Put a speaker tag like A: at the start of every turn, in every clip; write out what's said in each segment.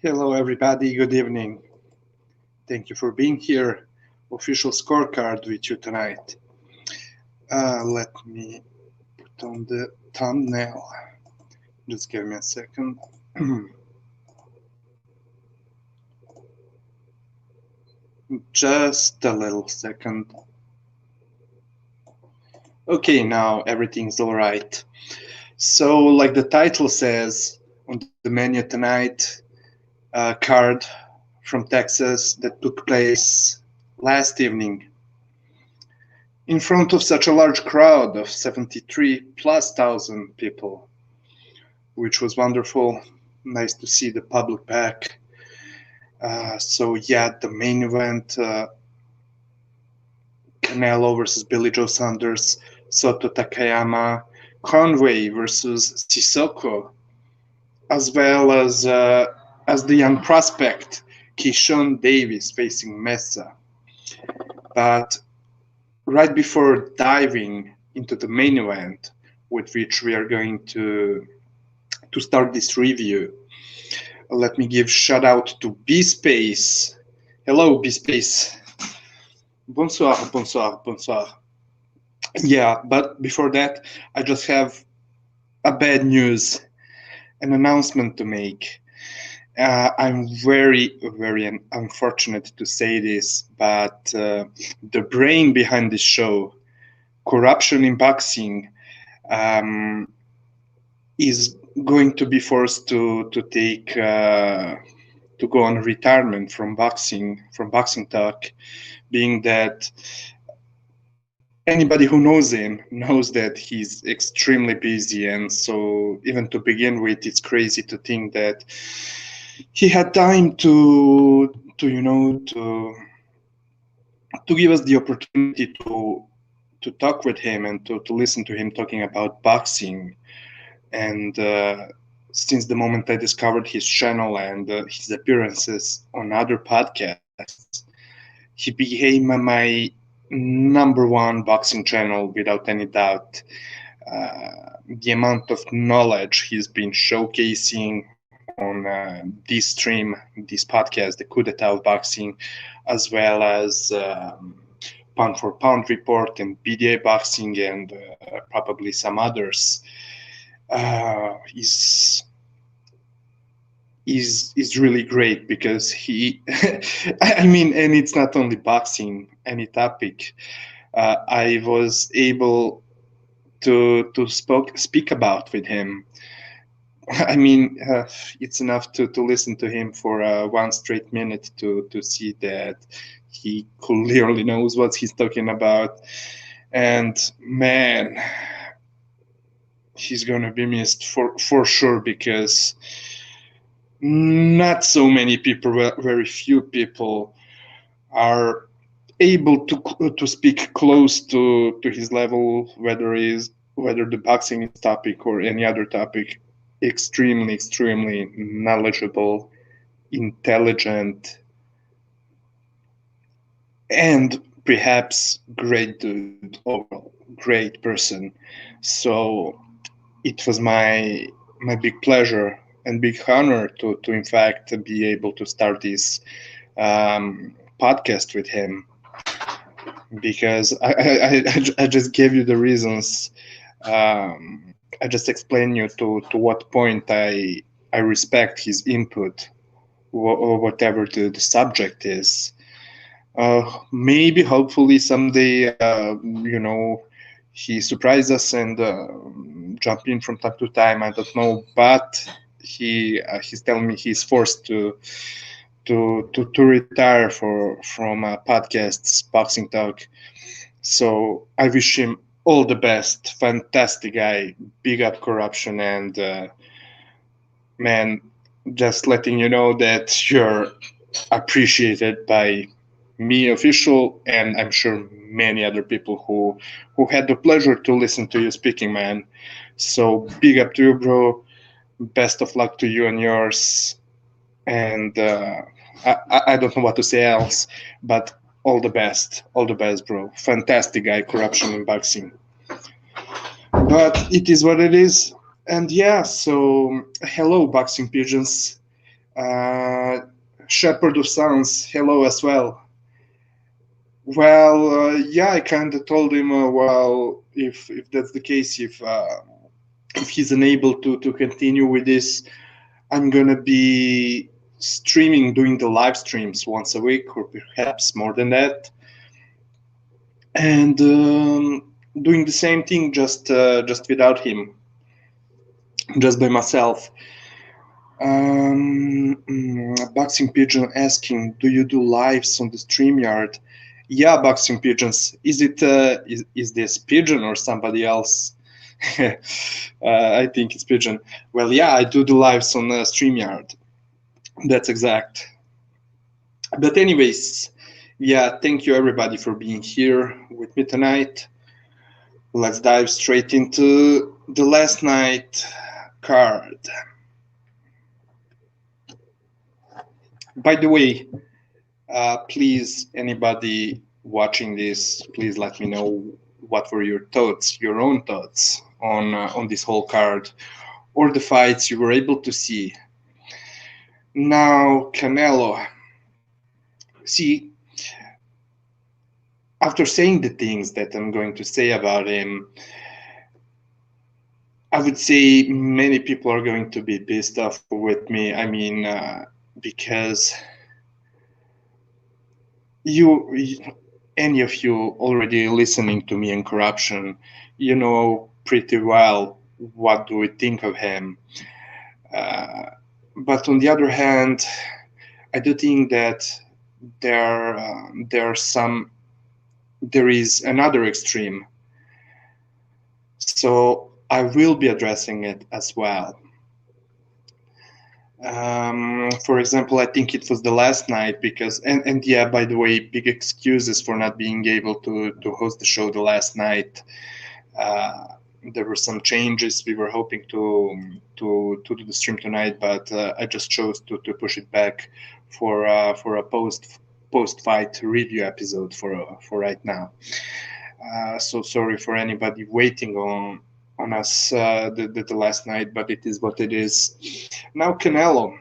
A: Hello, everybody. Good evening. Thank you for being here. Official scorecard with you tonight. Let me put on the thumbnail. Just give me a second. Just a little second. Okay, now everything's all right. So, like the title says on the menu tonight, a card from Texas that took place last evening in front of such a large crowd of 73 plus thousand people, which was wonderful. Nice to see the public back. The main event, Canelo versus Billy Joe Saunders, Soto Takayama, Conway versus Cissokho, as well as the young prospect Keyshawn Davis facing Meza. But right before diving into the main event, with which we are going to start this review, let me give shout out to B-Space. Hello, B-Space. Bonsoir, bonsoir, bonsoir. Yeah, but before that, I just have a bad news, an announcement to make. I'm very, very unfortunate to say this, but the brain behind this show, Corruption in Boxing, is going to be forced to go on retirement from boxing talk, being that anybody who knows him knows that he's extremely busy, and so even to begin with, it's crazy to think that he had time to give us the opportunity to talk with him and to listen to him talking about boxing. And since the moment I discovered his channel and his appearances on other podcasts, he became my number one boxing channel without any doubt. The amount of knowledge he's been showcasing on this stream, this podcast, the Coup d'etat of boxing, as well as pound for pound report and BDA boxing and probably some others, is really great because he I mean, and it's not only boxing, any topic. I was able to speak about with him. I mean, it's enough to listen to him for 1 straight minute to see that he clearly knows what he's talking about. And man, he's gonna be missed for sure, because not so many people, very few people, are able to speak close to his level, whether the boxing topic or any other topic. Extremely knowledgeable, intelligent, and perhaps great dude overall, great person. So it was my big pleasure and big honor to in fact be able to start this podcast with him, because I just gave you the reasons. I just explained you to what point I respect his input, or whatever the subject is. Maybe, hopefully, someday, he surprises us and jump in from time to time. I don't know, but he's telling me he's forced to retire from podcasts, boxing talk. So I wish him all the best. Fantastic guy, big up Corruption, and man, just letting you know that you're appreciated by me, official, and I'm sure many other people who had the pleasure to listen to you speaking, man. So big up to you, bro. Best of luck to you and yours. And I don't know what to say else, but all the best, bro. Fantastic guy, Corruption in boxing. But it is what it is. And yeah, so hello, boxing pigeons. Shepherd of Sons, hello as well. Well, yeah, I kind of told him, well, if that's the case, if he's unable to continue with this, I'm gonna be streaming, doing the live streams once a week, or perhaps more than that, and doing the same thing, just without him, just by myself. Boxing Pigeon asking, do you do lives on the StreamYard? Yeah, Boxing Pigeons. Is it is this Pigeon or somebody else? I think it's Pigeon. Well, yeah, I do the lives on StreamYard. That's exact. But anyways, yeah, thank you everybody for being here with me tonight. Let's dive straight into the last night card. By the way, please, anybody watching this, please let me know what were your thoughts, your own thoughts on this whole card, or the fights you were able to see. Now, Canelo. See, after saying the things that I'm going to say about him, I would say many people are going to be pissed off with me. I mean, because any of you already listening to me in Corruption, you know pretty well what do we think of him. But on the other hand, I do think that there is another extreme. So I will be addressing it as well. For example, I think it was the last night because, and yeah, by the way, big excuses for not being able to host the show the last night. There were some changes. We were hoping to do the stream tonight, but I just chose to push it back for a post fight review episode for right now. So sorry for anybody waiting on us the last night, but it is what it is. Now Canelo.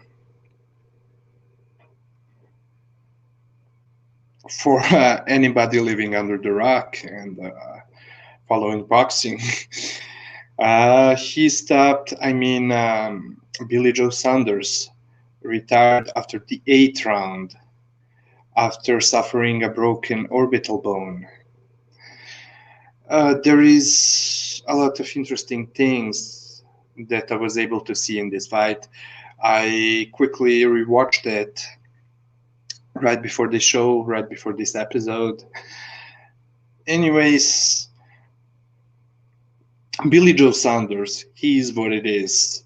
A: For anybody living under the rock and following boxing, he stopped. I mean, Billy Joe Saunders retired after the 8th round after suffering a broken orbital bone. There is a lot of interesting things that I was able to see in this fight. I quickly rewatched it right before the show, right before this episode. Anyways, Billy Joe Saunders, he is what it is.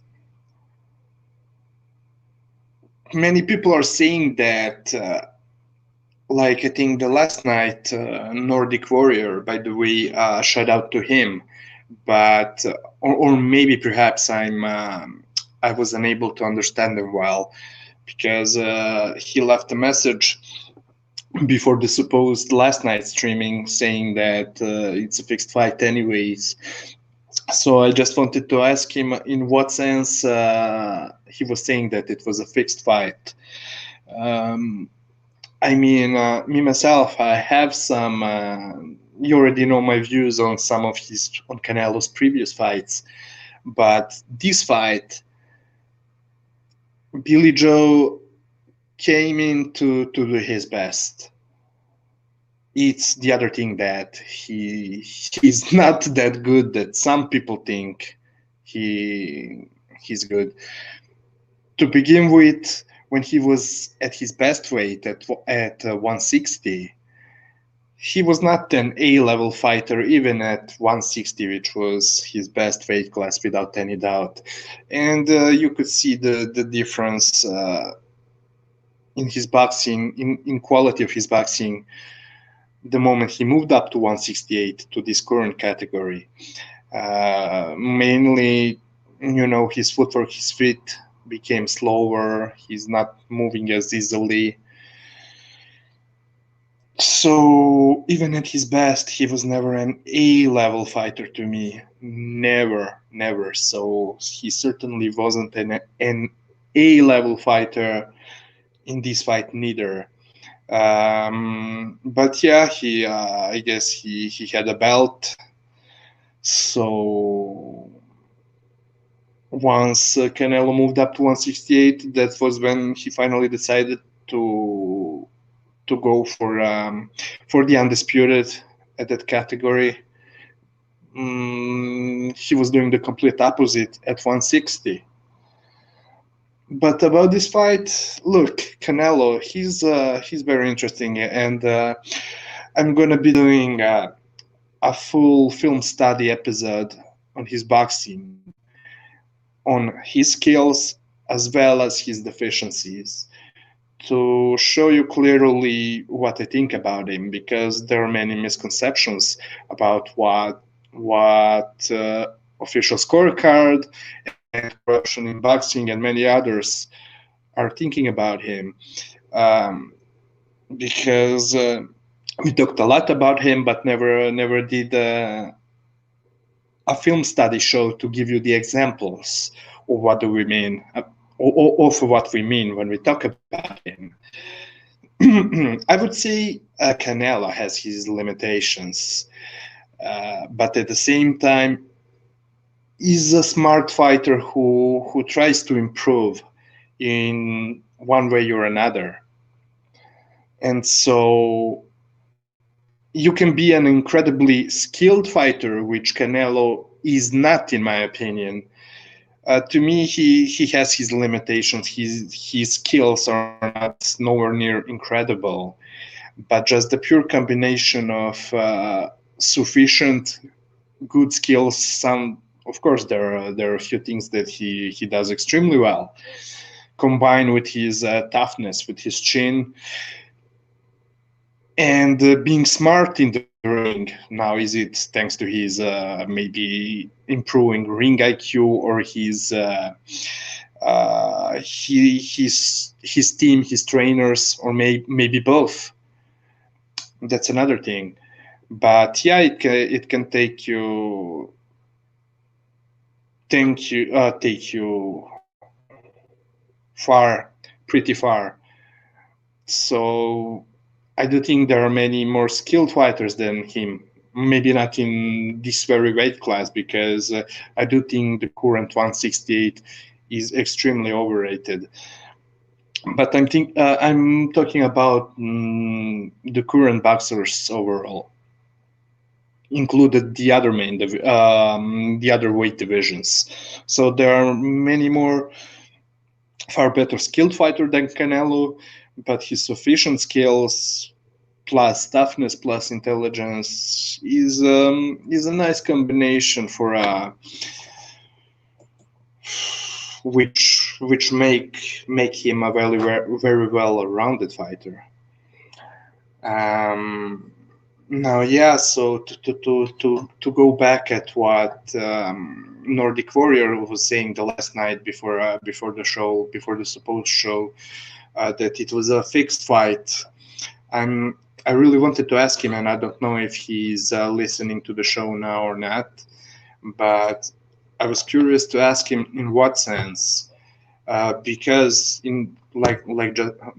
A: Many people are saying that, like I think the last night, Nordic Warrior, by the way, shout out to him, but or maybe perhaps I was unable to understand him well, because he left a message before the supposed last night streaming saying that it's a fixed fight anyways. So I just wanted to ask him in what sense he was saying that it was a fixed fight. I mean, me myself, I have some. You already know my views on some of on Canelo's previous fights, but this fight, Billy Joe came in to do his best. It's the other thing that he's not that good that some people think he's good. To begin with, when he was at his best weight at 160, he was not an A-level fighter even at 160, which was his best weight class without any doubt. And you could see the difference in his boxing, in quality of his boxing, the moment he moved up to 168 to this current category. Mainly, his footwork, his feet became slower. He's not moving as easily. So even at his best, he was never an A-level fighter to me. Never. So he certainly wasn't an A-level fighter. In this fight, neither. But yeah, I guess he had a belt. So once Canelo moved up to 168, that was when he finally decided to go for the undisputed at that category. He was doing the complete opposite at 160. But about this fight, look, Canelo, he's very interesting, and I'm gonna be doing a full film study episode on his boxing, on his skills as well as his deficiencies, to show you clearly what I think about him, because there are many misconceptions about what official scorecard and corruption in boxing and many others are thinking about him. Because we talked a lot about him, but never did a film study show to give you the examples of what do we mean, of what we mean when we talk about him. I would say Canelo has his limitations, but at the same time, he's a smart fighter who tries to improve in one way or another. And so you can be an incredibly skilled fighter, which Canelo is not, in my opinion. To me, he has his limitations. His skills are not nowhere near incredible, but just the pure combination of sufficient good skills. Some, of course, there are a few things that he does extremely well, combined with his toughness, with his chin, and being smart in the ring. Now, is it thanks to his maybe improving ring IQ, or his team, his trainers, or maybe both? That's another thing. But yeah, it can take you far, pretty far. So I do think there are many more skilled fighters than him. Maybe not in this very weight class, because I do think the current 168 is extremely overrated. But I'm talking about the current boxers overall, included the other the other weight divisions. So there are many more far better skilled fighter than Canelo, but his sufficient skills plus toughness plus intelligence is a nice combination for which make him a very well rounded fighter. Now, yeah. So to go back at what Nordic Warrior was saying the last night before the show, before the supposed show, that it was a fixed fight. I really wanted to ask him, and I don't know if he's listening to the show now or not, but I was curious to ask him in what sense, because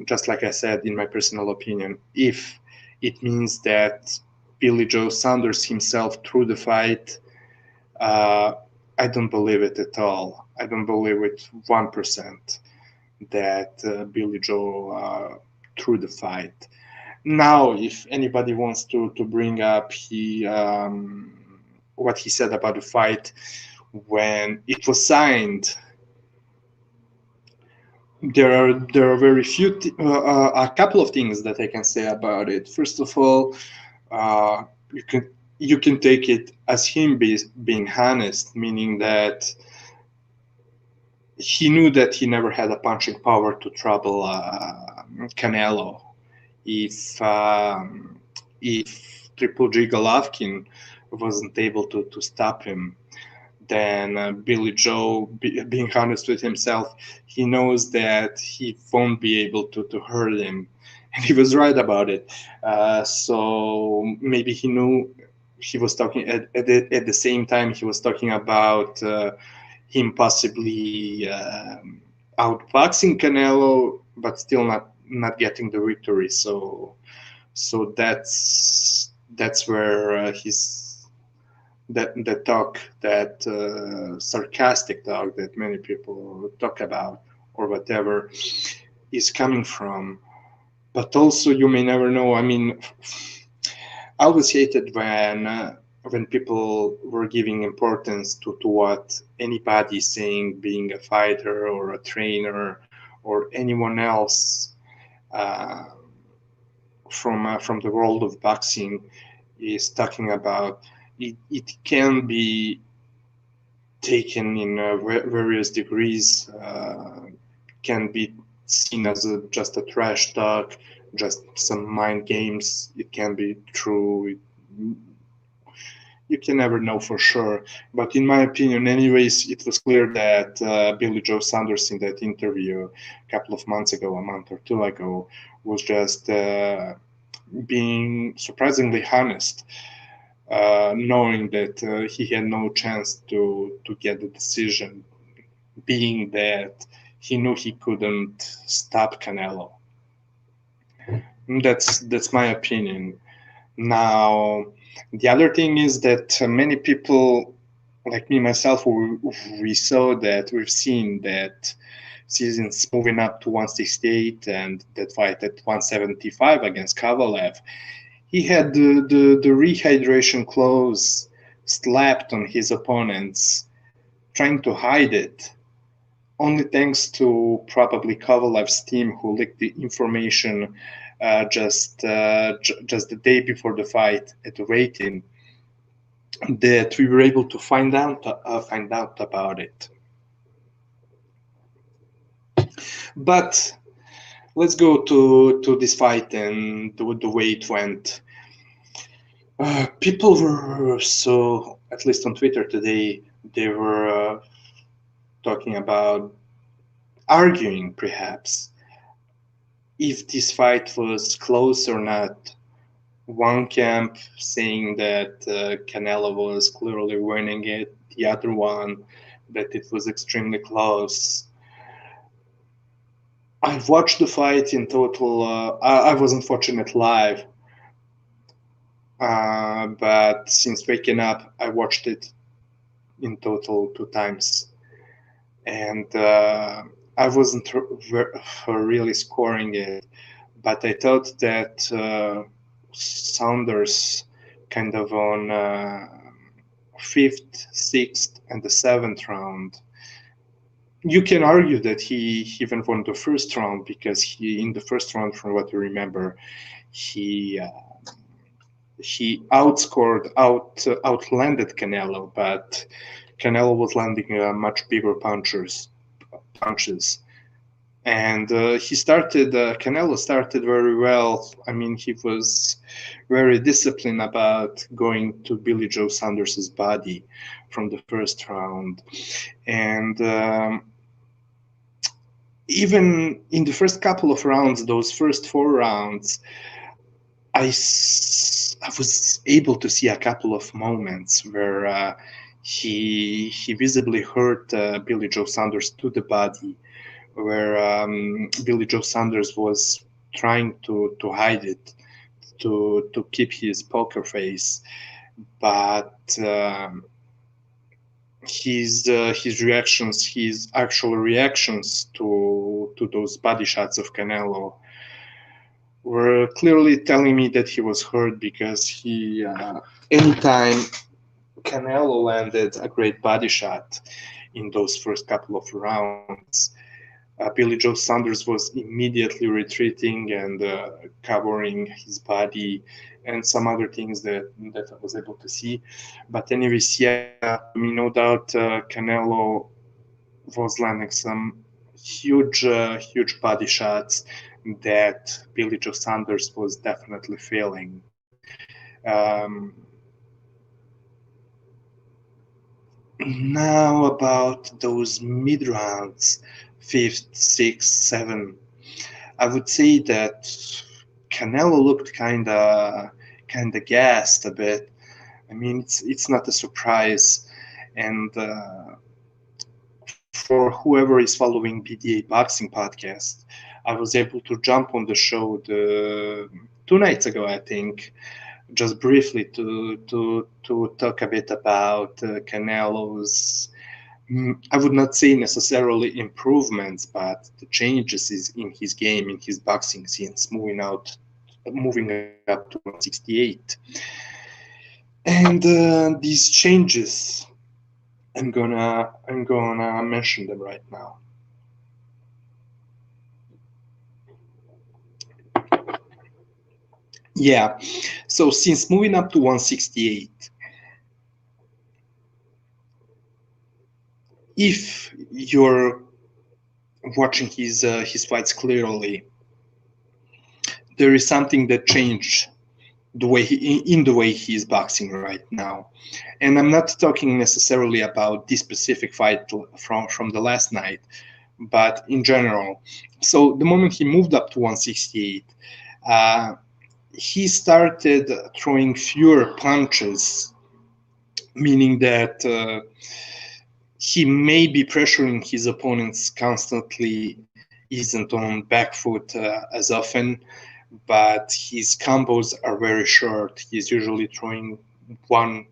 A: just like I said, in my personal opinion, if it means that Billy Joe Saunders himself threw the fight, I don't believe it at all. I don't believe it 1% that Billy Joe threw the fight. Now, if anybody wants to bring up what he said about the fight when it was signed, there are very few a couple of things that I can say about it. First of all, you can take it as him being honest, meaning that he knew that he never had a punching power to trouble Canelo. If Triple G Golovkin wasn't able to stop him, then Billy Joe, being honest with himself, he knows that he won't be able to hurt him, and he was right about it. So maybe he knew he was talking at the same time he was talking about him possibly outboxing Canelo, but still not getting the victory. So that's where that talk, that sarcastic talk that many people talk about or whatever, is coming from. But also, you may never know. I mean, I always hated when people were giving importance to what anybody saying, being a fighter or a trainer or anyone else uh, from the world of boxing is talking about. It can be taken in various degrees, can be seen as just a trash talk, just some mind games. It can be true. You can never know for sure. But in my opinion, anyways, it was clear that Billy Joe Saunders in that interview a couple of months ago, a month or two ago, was just being surprisingly honest, knowing that he had no chance to get the decision, being that he knew he couldn't stop Canelo. That's my opinion. Now, the other thing is that many people, like me myself, we've seen that seasons moving up to 168 and that fight at 175 against Kovalev, he had the rehydration clothes slapped on his opponents, trying to hide it. Only thanks to probably Kovalev's team, who leaked the information just the day before the fight at the weigh-in, that we were able to find out about it. But let's go to this fight and the way it went. People were, so at least on Twitter today, they were talking about, arguing perhaps, if this fight was close or not. One camp saying that Canelo was clearly winning it, the other one that it was extremely close. I've watched the fight in total. I wasn't watching it live, but since waking up, I watched it in total 2 times. And I wasn't really scoring it, but I thought that Saunders, kind of on 5th, 6th, and the 7th round, you can argue that he even won the first round, because in the first round, from what I remember, he outlanded Canelo, but Canelo was landing much bigger punches, and Canelo started very well. I mean, he was very disciplined about going to Billy Joe Saunders' body from the first round, and even in the first couple of rounds, those first 4 rounds, I was able to see a couple of moments where he visibly hurt Billy Joe Saunders to the body, where Billy Joe Saunders was trying to hide it, to keep his poker face, but his reactions, his actual reactions to those body shots of Canelo were clearly telling me that he was hurt, because he anytime Canelo landed a great body shot in those first couple of rounds, Billy Joe Saunders was immediately retreating and covering his body and some other things that I was able to see. But anyways, yeah, I mean, no doubt Canelo was landing some huge body shots that Billy Joe Saunders was definitely failing. Now about those mid rounds, 5th, 6th, 7th, I would say that Canelo looked kind of gassed a bit. I mean, it's not a surprise, and for whoever is following BDA Boxing Podcast, I was able to jump on the show 2 nights ago, I think, just briefly to talk a bit about Canelo's, I would not say necessarily improvements, but the changes in his game, in his boxing since moving up to 168. And these changes, I'm gonna mention them right now. Yeah, so since moving up to 168, if you're watching his fights clearly, there is something that changed the way he is boxing right now. And I'm not talking necessarily about this specific fight from the last night, but in general. So the moment he moved up to 168, he started throwing fewer punches, meaning that he may be pressuring his opponents constantly, isn't on back foot as often, but his combos are very short. He's usually throwing one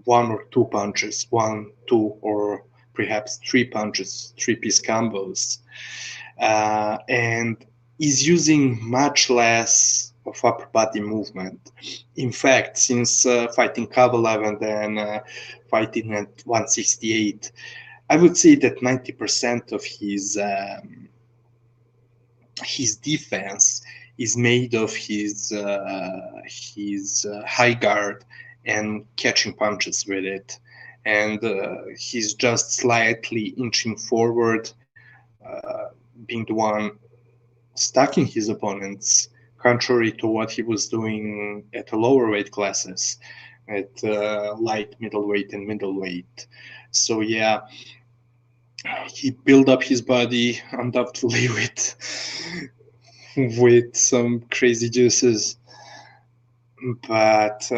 A: or two punches, 1, 2, or perhaps 3 punches, 3-piece combos, and is using much less of upper body movement. In fact, since fighting Kovalev and then fighting at 168, I would say that 90% of his defense is made of his high guard and catching punches with it, and he's just slightly inching forward, being the one stacking his opponents, contrary to what he was doing at the lower weight classes, at light, middleweight, and middleweight. So yeah, he built up his body undoubtedly with some crazy juices, but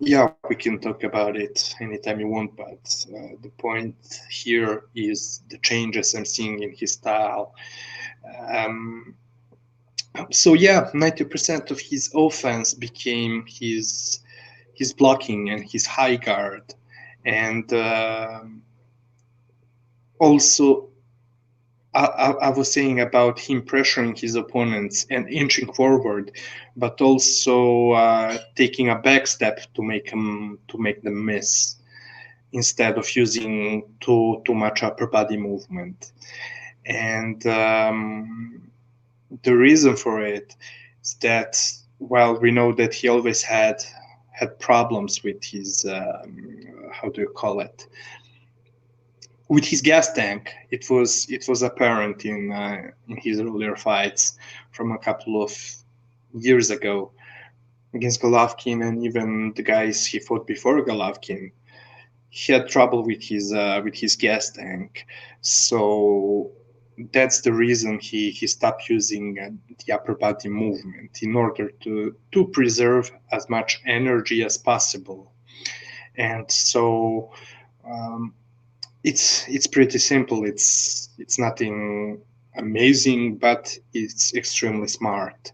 A: yeah, we can talk about it anytime you want, but the point here is the changes I'm seeing in his style. So yeah, 90% of his offense became his blocking and his high guard, and also I was saying about him pressuring his opponents and inching forward, but also taking a back step to make them miss, instead of using too much upper body movement. And the reason for it is that, well, we know that he always had problems with his how do you call it, with his gas tank. It was apparent in his earlier fights from a couple of years ago against Golovkin, and even the guys he fought before Golovkin. He had trouble with his gas tank. So that's the reason he stopped using the upper body movement, in order to preserve as much energy as possible. And so it's pretty simple. It's nothing amazing, but it's extremely smart.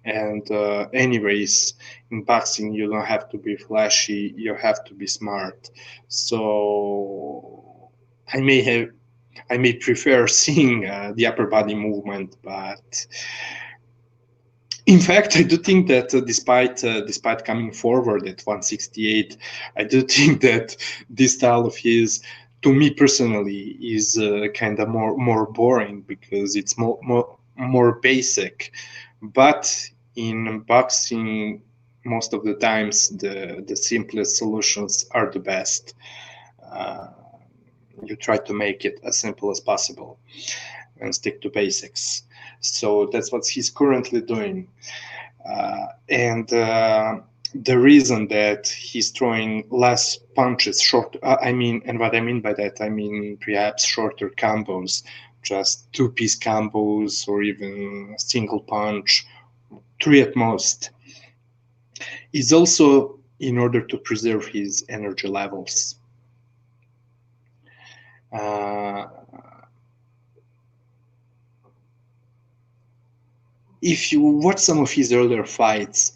A: And anyways, in boxing, you don't have to be flashy, you have to be smart. So I may prefer seeing the upper body movement, but in fact, I do think that despite coming forward at 168, I do think that this style of his, to me personally, is kind of more boring, because it's more basic. But in boxing, most of the times the simplest solutions are the best. You try to make it as simple as possible and stick to basics. So that's what he's currently doing. And the reason that he's throwing less punches, and what I mean by that, I mean perhaps shorter combos, just 2-piece combos, or even a single punch, 3 at most, is also in order to preserve his energy levels. If you watch some of his earlier fights,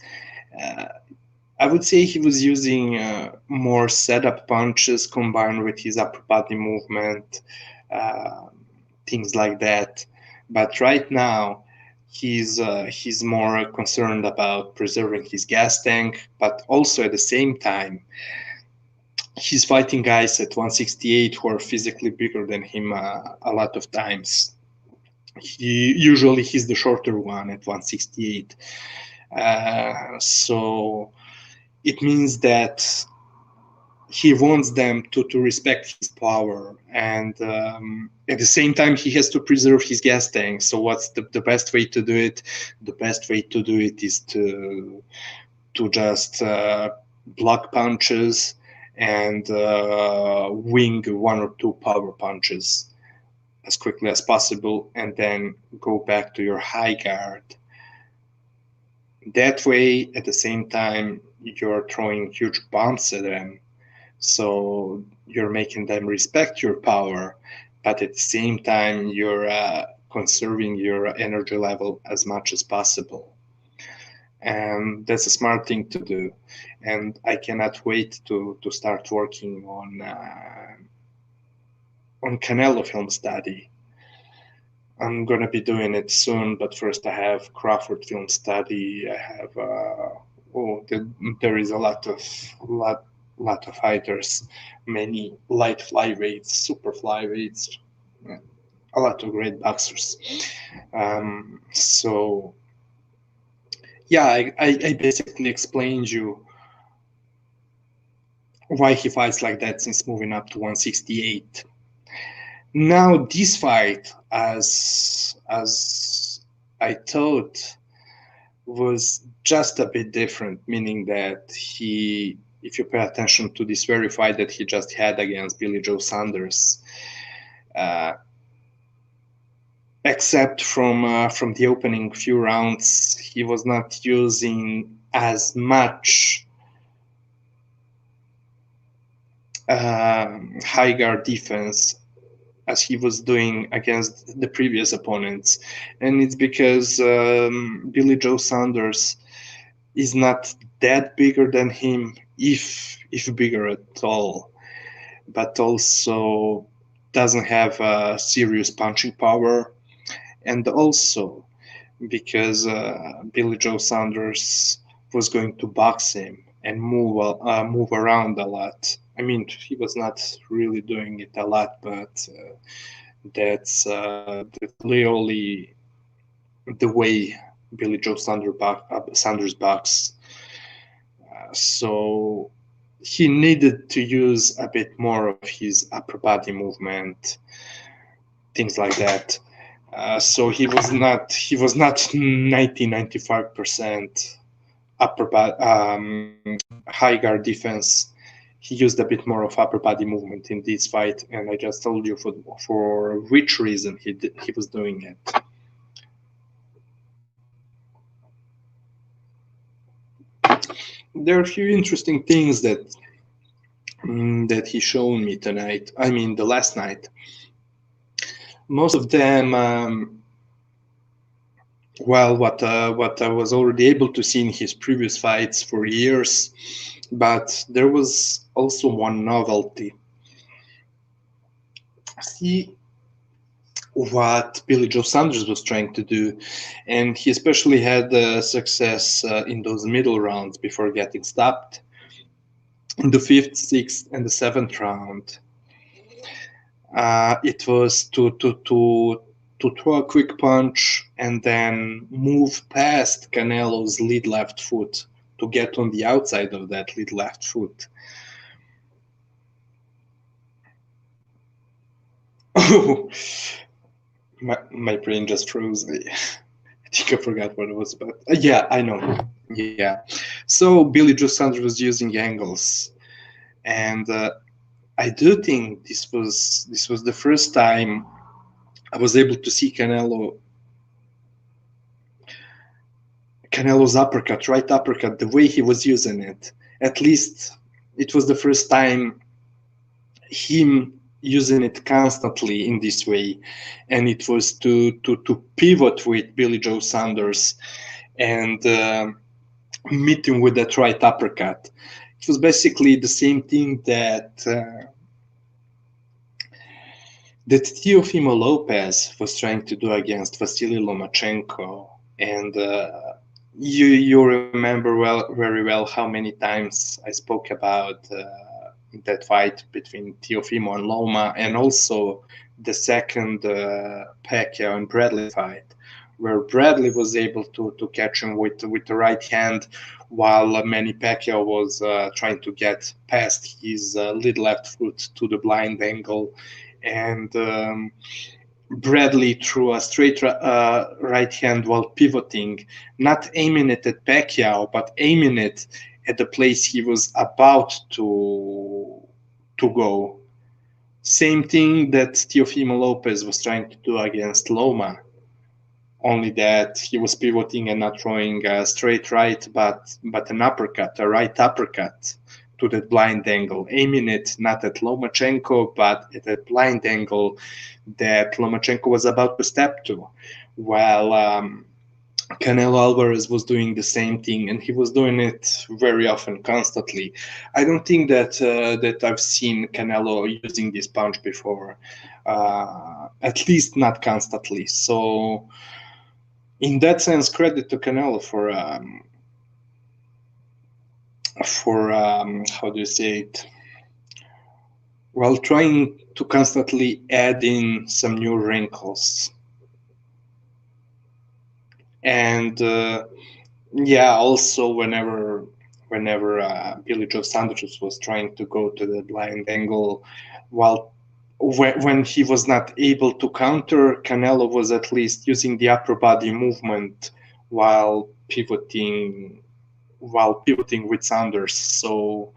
A: I would say he was using more setup punches combined with his upper body movement, things like that. But right now, he's more concerned about preserving his gas tank, but also at the same time, he's fighting guys at 168 who are physically bigger than him a lot of times. He's the shorter one at 168. So it means that he wants them to respect his power, and at the same time he has to preserve his gas tank. So what's the best way to do it? The best way to do it is to just block punches and wing one or two power punches as quickly as possible, and then go back to your high guard. That way, at the same time, you're throwing huge bombs at them. So you're making them respect your power, but at the same time, you're conserving your energy level as much as possible. And that's a smart thing to do. And I cannot wait to start working on Canelo film study. I'm gonna be doing it soon, but first I have Crawford film study. I have there is a lot of fighters, many light flyweights, super flyweights, a lot of great boxers. So yeah, I basically explained you why he fights like that since moving up to 168. Now this fight, as I thought, was just a bit different, meaning that if you pay attention to this very fight that he just had against Billy Joe Saunders, except from the opening few rounds, he was not using as much high guard defense as he was doing against the previous opponents. And it's because Billy Joe Saunders is not that bigger than him, if bigger at all, but also doesn't have serious punching power. And also because Billy Joe Saunders was going to box him and move around a lot. I mean, he was not really doing it a lot, but that's clearly the way Billy Joe Saunders box. So he needed to use a bit more of his upper body movement, things like that. So he was not 95% upper high guard defense. He used a bit more of upper body movement in this fight, and I just told you for which reason he was doing it. There are a few interesting things that he showed me tonight. I mean, the last night. Most of them, what I was already able to see in his previous fights for years, but there was also one novelty. See what Billy Joe Saunders was trying to do, and he especially had success in those middle rounds before getting stopped. In the 5th, 6th, and the 7th round, it was to throw a quick punch and then move past Canelo's lead left foot to get on the outside of that lead left foot. Oh, my brain just froze. I think I forgot what it was about. Yeah, I know. Yeah. So Billy Joe Saunders was using angles, and I do think this was the first time I was able to see Canelo's uppercut, right uppercut, the way he was using it. At least it was the first time him using it constantly in this way, and it was to pivot with Billy Joe Saunders and meet him with that right uppercut. It was basically the same thing that Teofimo Lopez was trying to do against Vasily Lomachenko, and you remember very well how many times I spoke about that fight between Teofimo and Loma, and also the second Pacquiao and Bradley fight, where Bradley was able to catch him with the right hand, while Manny Pacquiao was trying to get past his lead left foot to the blind angle, and Bradley threw a straight right hand while pivoting, not aiming it at Pacquiao, but aiming it at the place he was about to go. Same thing that Teofimo Lopez was trying to do against Loma, only that he was pivoting and not throwing a straight right, but an uppercut, a right uppercut to that blind angle, aiming it not at Lomachenko, but at that blind angle that Lomachenko was about to step to, while Canelo Alvarez was doing the same thing, and he was doing it very often, constantly. I don't think that I've seen Canelo using this punch before, at least not constantly. So, in that sense, credit to Canelo for how do you say it? Well, trying to constantly add in some new wrinkles. And also whenever Billy Joe Saunders was trying to go to the blind angle, when he was not able to counter, Canelo was at least using the upper body movement while pivoting with Saunders, so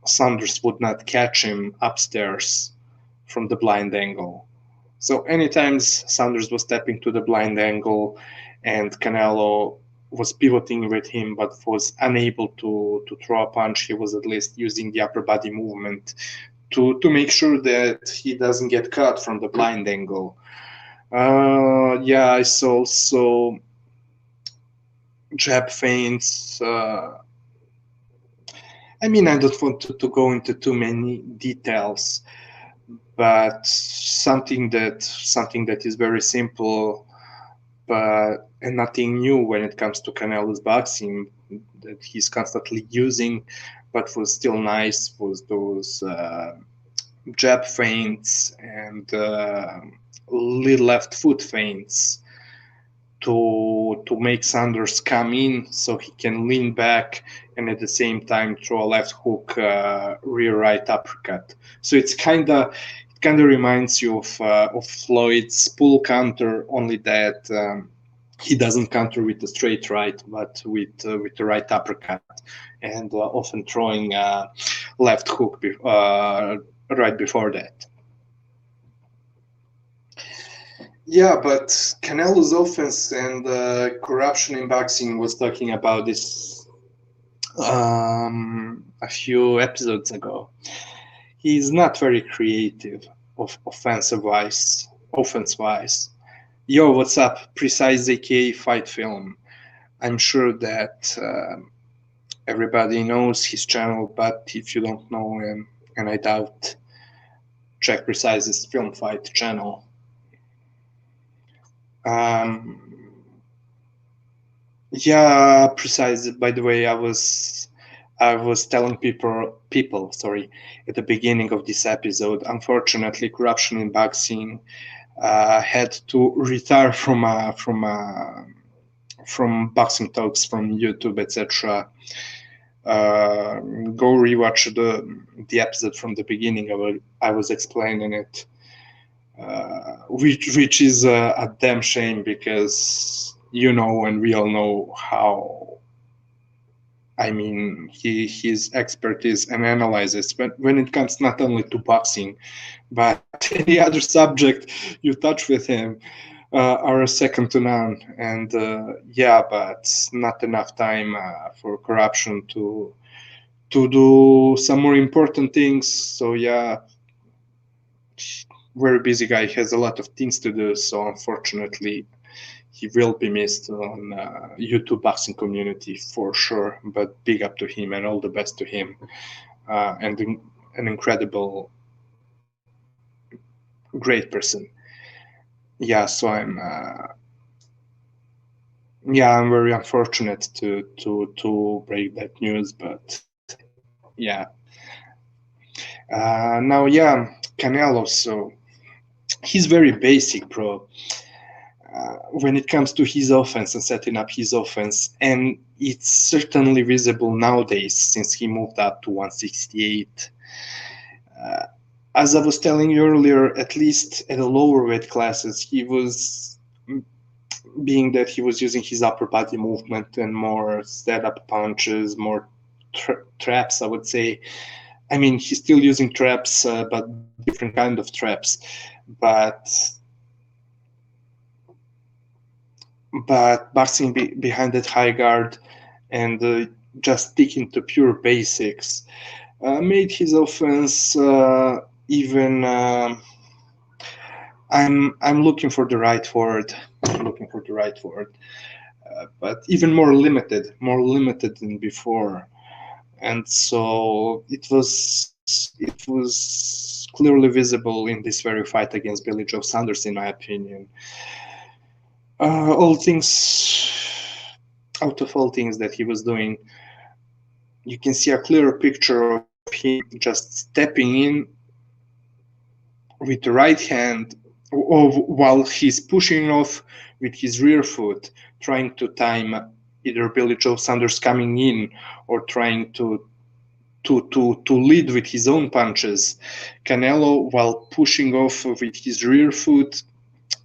A: Saunders would not catch him upstairs from the blind angle. So anytime Saunders was stepping to the blind angle and Canelo was pivoting with him but was unable to throw a punch, he was at least using the upper body movement to make sure that he doesn't get cut from the blind angle. I saw also jab feints. I don't want to go into too many details, but something that is very simple, but and nothing new when it comes to Canelo's boxing that he's constantly using, but was still nice, was those jab feints and little left foot feints to make Saunders come in so he can lean back and at the same time throw a left hook rear right uppercut. So it kind of reminds you of Floyd's pull counter, only that he doesn't counter with the straight right, but with the right uppercut, and often throwing a left hook right before that. Yeah, but Canelo's offense and corruption in boxing was talking about this a few episodes ago. He's not very creative offense-wise. Yo, what's up? Precise aka Fight Film. I'm sure that everybody knows his channel, but if you don't know him, and I doubt, check Precise's Film Fight channel. Precise. By the way, I was telling people, sorry, at the beginning of this episode. Unfortunately, corruption in boxing had to retire from boxing talks from YouTube, etc. Go rewatch the episode from the beginning. I was explaining it. Which is a damn shame, because and we all know how, his expertise and analysis, but when it comes not only to boxing but any other subject you touch with him are second to none. And but not enough time for corruption to to do some more important things. So yeah, very busy guy, has a lot of things to do. So unfortunately, he will be missed on YouTube boxing community for sure. But big up to him and all the best to him. And an incredible, great person. Yeah, so I'm very unfortunate to break that news, but yeah. Now, yeah, Canelo. So he's very basic, bro. When it comes to his offense and setting up his offense, and it's certainly visible nowadays since he moved up to 168. As I was telling you earlier, at least at the lower weight classes, he was, being that he was using his upper body movement and more setup punches, more traps, I would say. I mean, he's still using traps, but different kind of traps. But boxing behind that high guard and just sticking to pure basics made his offense even. I'm looking for the right word. But even more limited than before. And so it was clearly visible in this very fight against Billy Joe Saunders, in my opinion. All things that he was doing, you can see a clearer picture of him just stepping in with the right hand while he's pushing off with his rear foot, trying to time either Billy Joe Saunders coming in or trying to lead with his own punches. Canelo, while pushing off with his rear foot,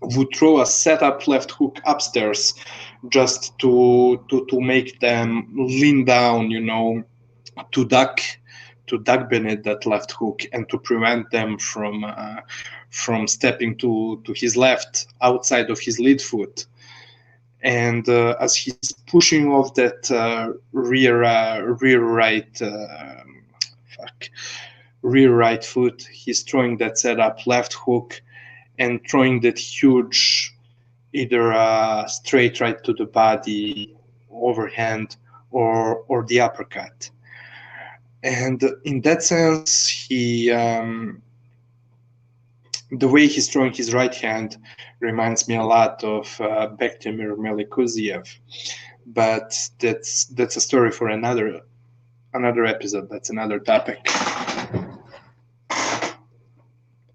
A: would throw a setup left hook upstairs just to make them lean down, to duck beneath that left hook and to prevent them from stepping to his left outside of his lead foot. And as he's pushing off that rear right foot, he's throwing that setup left hook and throwing that huge either straight right to the body, overhand, or the uppercut. And in that sense, he the way he's throwing his right hand reminds me a lot of Bektemir Melikuziev, but that's a story for another episode. That's another topic.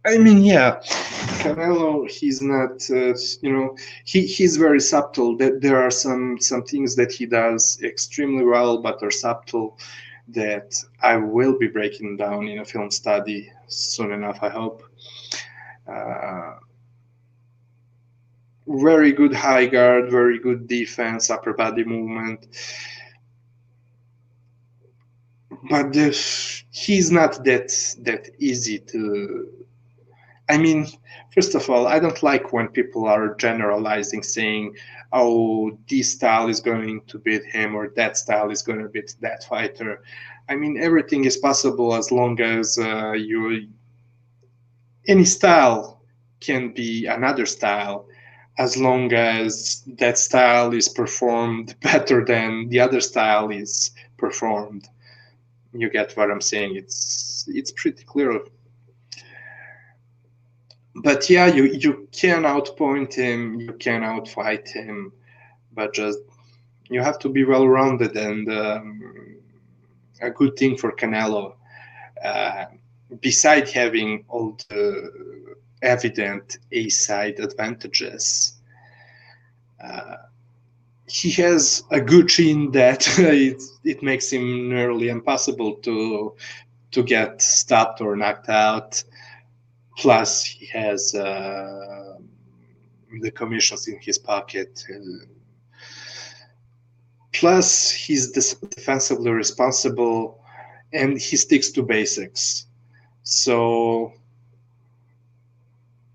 A: I mean, yeah, Canelo, he's not, he's very subtle. There are some things that he does extremely well, but are subtle, that I will be breaking down in a film study soon enough, I hope. Very good high guard, very good defense, upper body movement. But he's not that easy to... I mean, first of all, I don't like when people are generalizing, saying, oh, this style is going to beat him or that style is going to beat that fighter. I mean, everything is possible as long as any style can be another style, as long as that style is performed better than the other style is performed. You get what I'm saying? It's pretty clear. But yeah, you can outpoint him, you can outfight him, but just you have to be well-rounded. And a good thing for Canelo, beside having all the evident A-side advantages, he has a good chin that it makes him nearly impossible to get stopped or knocked out. Plus, he has the commissions in his pocket. Plus, he's defensively responsible, and he sticks to basics. So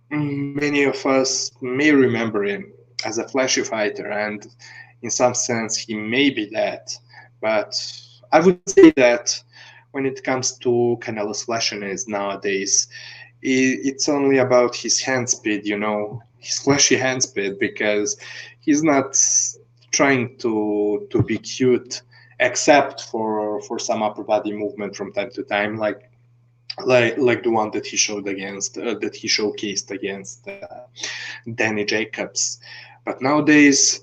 A: many of us may remember him as a flashy fighter, and in some sense, he may be that. But I would say that when it comes to Canelo's flashiness nowadays, it's only about his hand speed, his flashy hand speed, because he's not trying to be cute, except for some upper body movement from time to time, like the one that he showed against that he showcased against Danny Jacobs. But nowadays,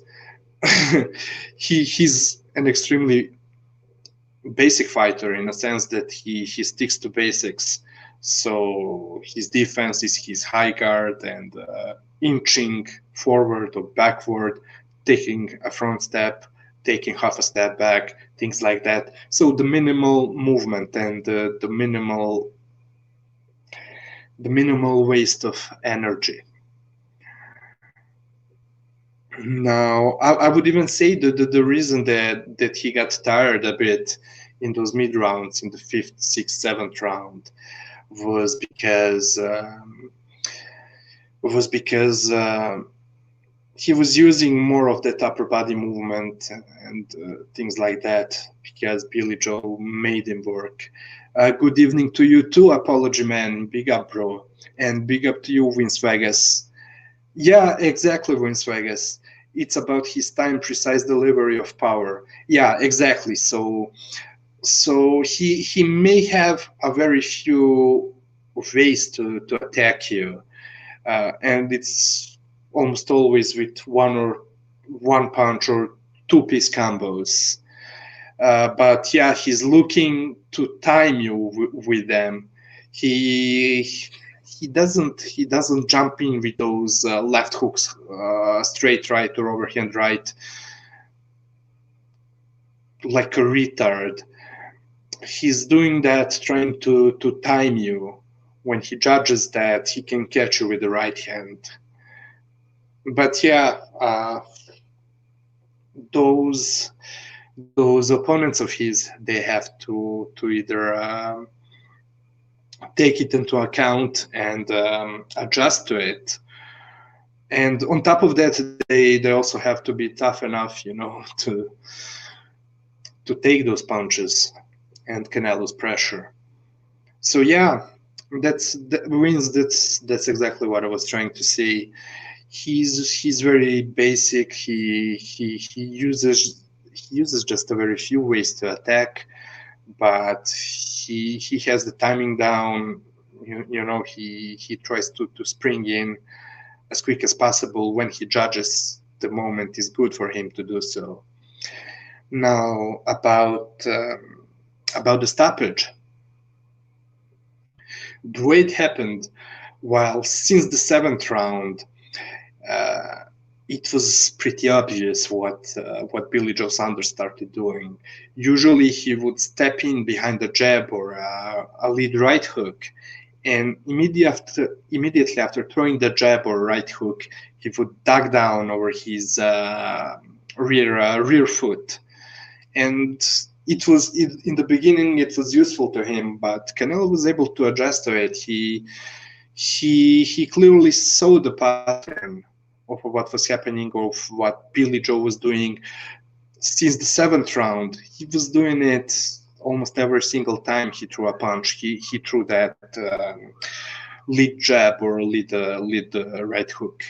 A: he's an extremely basic fighter in a sense that he sticks to basics. So his defense is his high guard and inching forward or backward, taking a front step, taking half a step back, things like that. So the minimal movement and the minimal waste of energy. Now, I would even say that the reason that he got tired a bit in those mid rounds, in the 5th, 6th, 7th round, was because he was using more of that upper body movement and things like that, because Billy Joe made him work. Good evening to you too, Apology Man. Big up, bro. And big up to you, Vince Vegas. Yeah, exactly, Vince Vegas. It's about his time precise delivery of power. Yeah, exactly. So he may have a very few ways to attack you, and it's almost always with one punch or two-piece combos. But yeah, he's looking to time you with them. He doesn't jump in with those left hooks, straight right or overhand right, like a retard. He's doing that trying to time you. When he judges that, he can catch you with the right hand. But yeah, those opponents of his, they have to either take it into account and adjust to it. And on top of that, they also have to be tough enough, to take those punches and Canelo's pressure. So yeah, that's exactly what I was trying to say. He's very basic. He uses just a very few ways to attack, but he has the timing down. He tries to spring in as quick as possible when he judges the moment is good for him to do so. Now about the stoppage. The way it happened, while since the 7th round, it was pretty obvious what Billy Joe Saunders started doing. Usually he would step in behind a jab or a lead right hook, and immediately after throwing the jab or right hook, he would duck down over his rear foot. And it was in the beginning it was useful to him, but Canelo was able to adjust to it. He clearly saw the pattern of what was happening, of what Billy Joe was doing since the 7th round. He was doing it almost every single time he threw a punch. He threw that lead jab or lead right hook.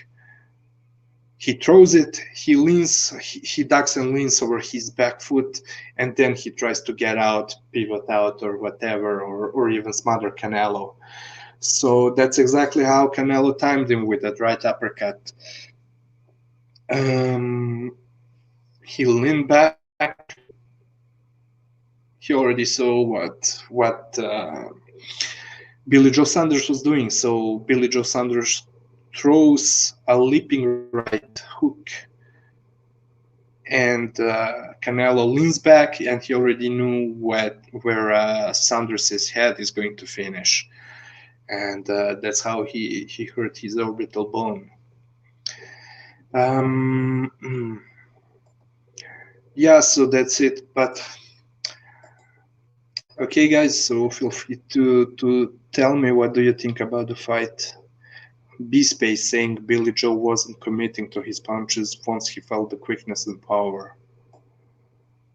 A: He throws it, he leans, he ducks and leans over his back foot, and then he tries to get out, pivot out, or whatever, or even smother Canelo. So that's exactly how Canelo timed him with that right uppercut. He leaned back. He already saw what Billy Joe Saunders was doing. So Billy Joe Saunders throws a leaping right hook, and Canelo leans back, and he already knew where Saunders' head is going to finish, and that's how he hurt his orbital bone. Yeah, so that's it. But okay, guys, so feel free to tell me, what do you think about the fight? B-Space saying Billy Joe wasn't committing to his punches once he felt the quickness and power.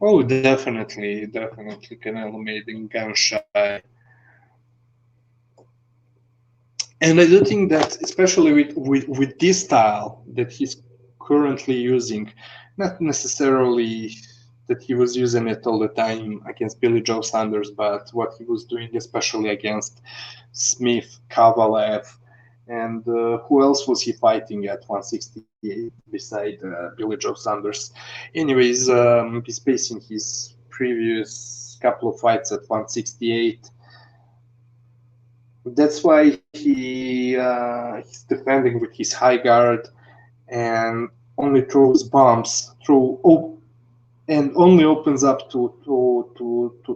A: Oh, definitely, Canelo made him gun shy. And I do think that, especially with this style that he's currently using, not necessarily that he was using it all the time against Billy Joe Saunders, but what he was doing, especially against Smith, Kovalev, and who else was he fighting at 168 beside Billy Joe Saunders? Anyways, he's facing his previous couple of fights at 168. That's why he's defending with his high guard and only throws bombs and only opens up to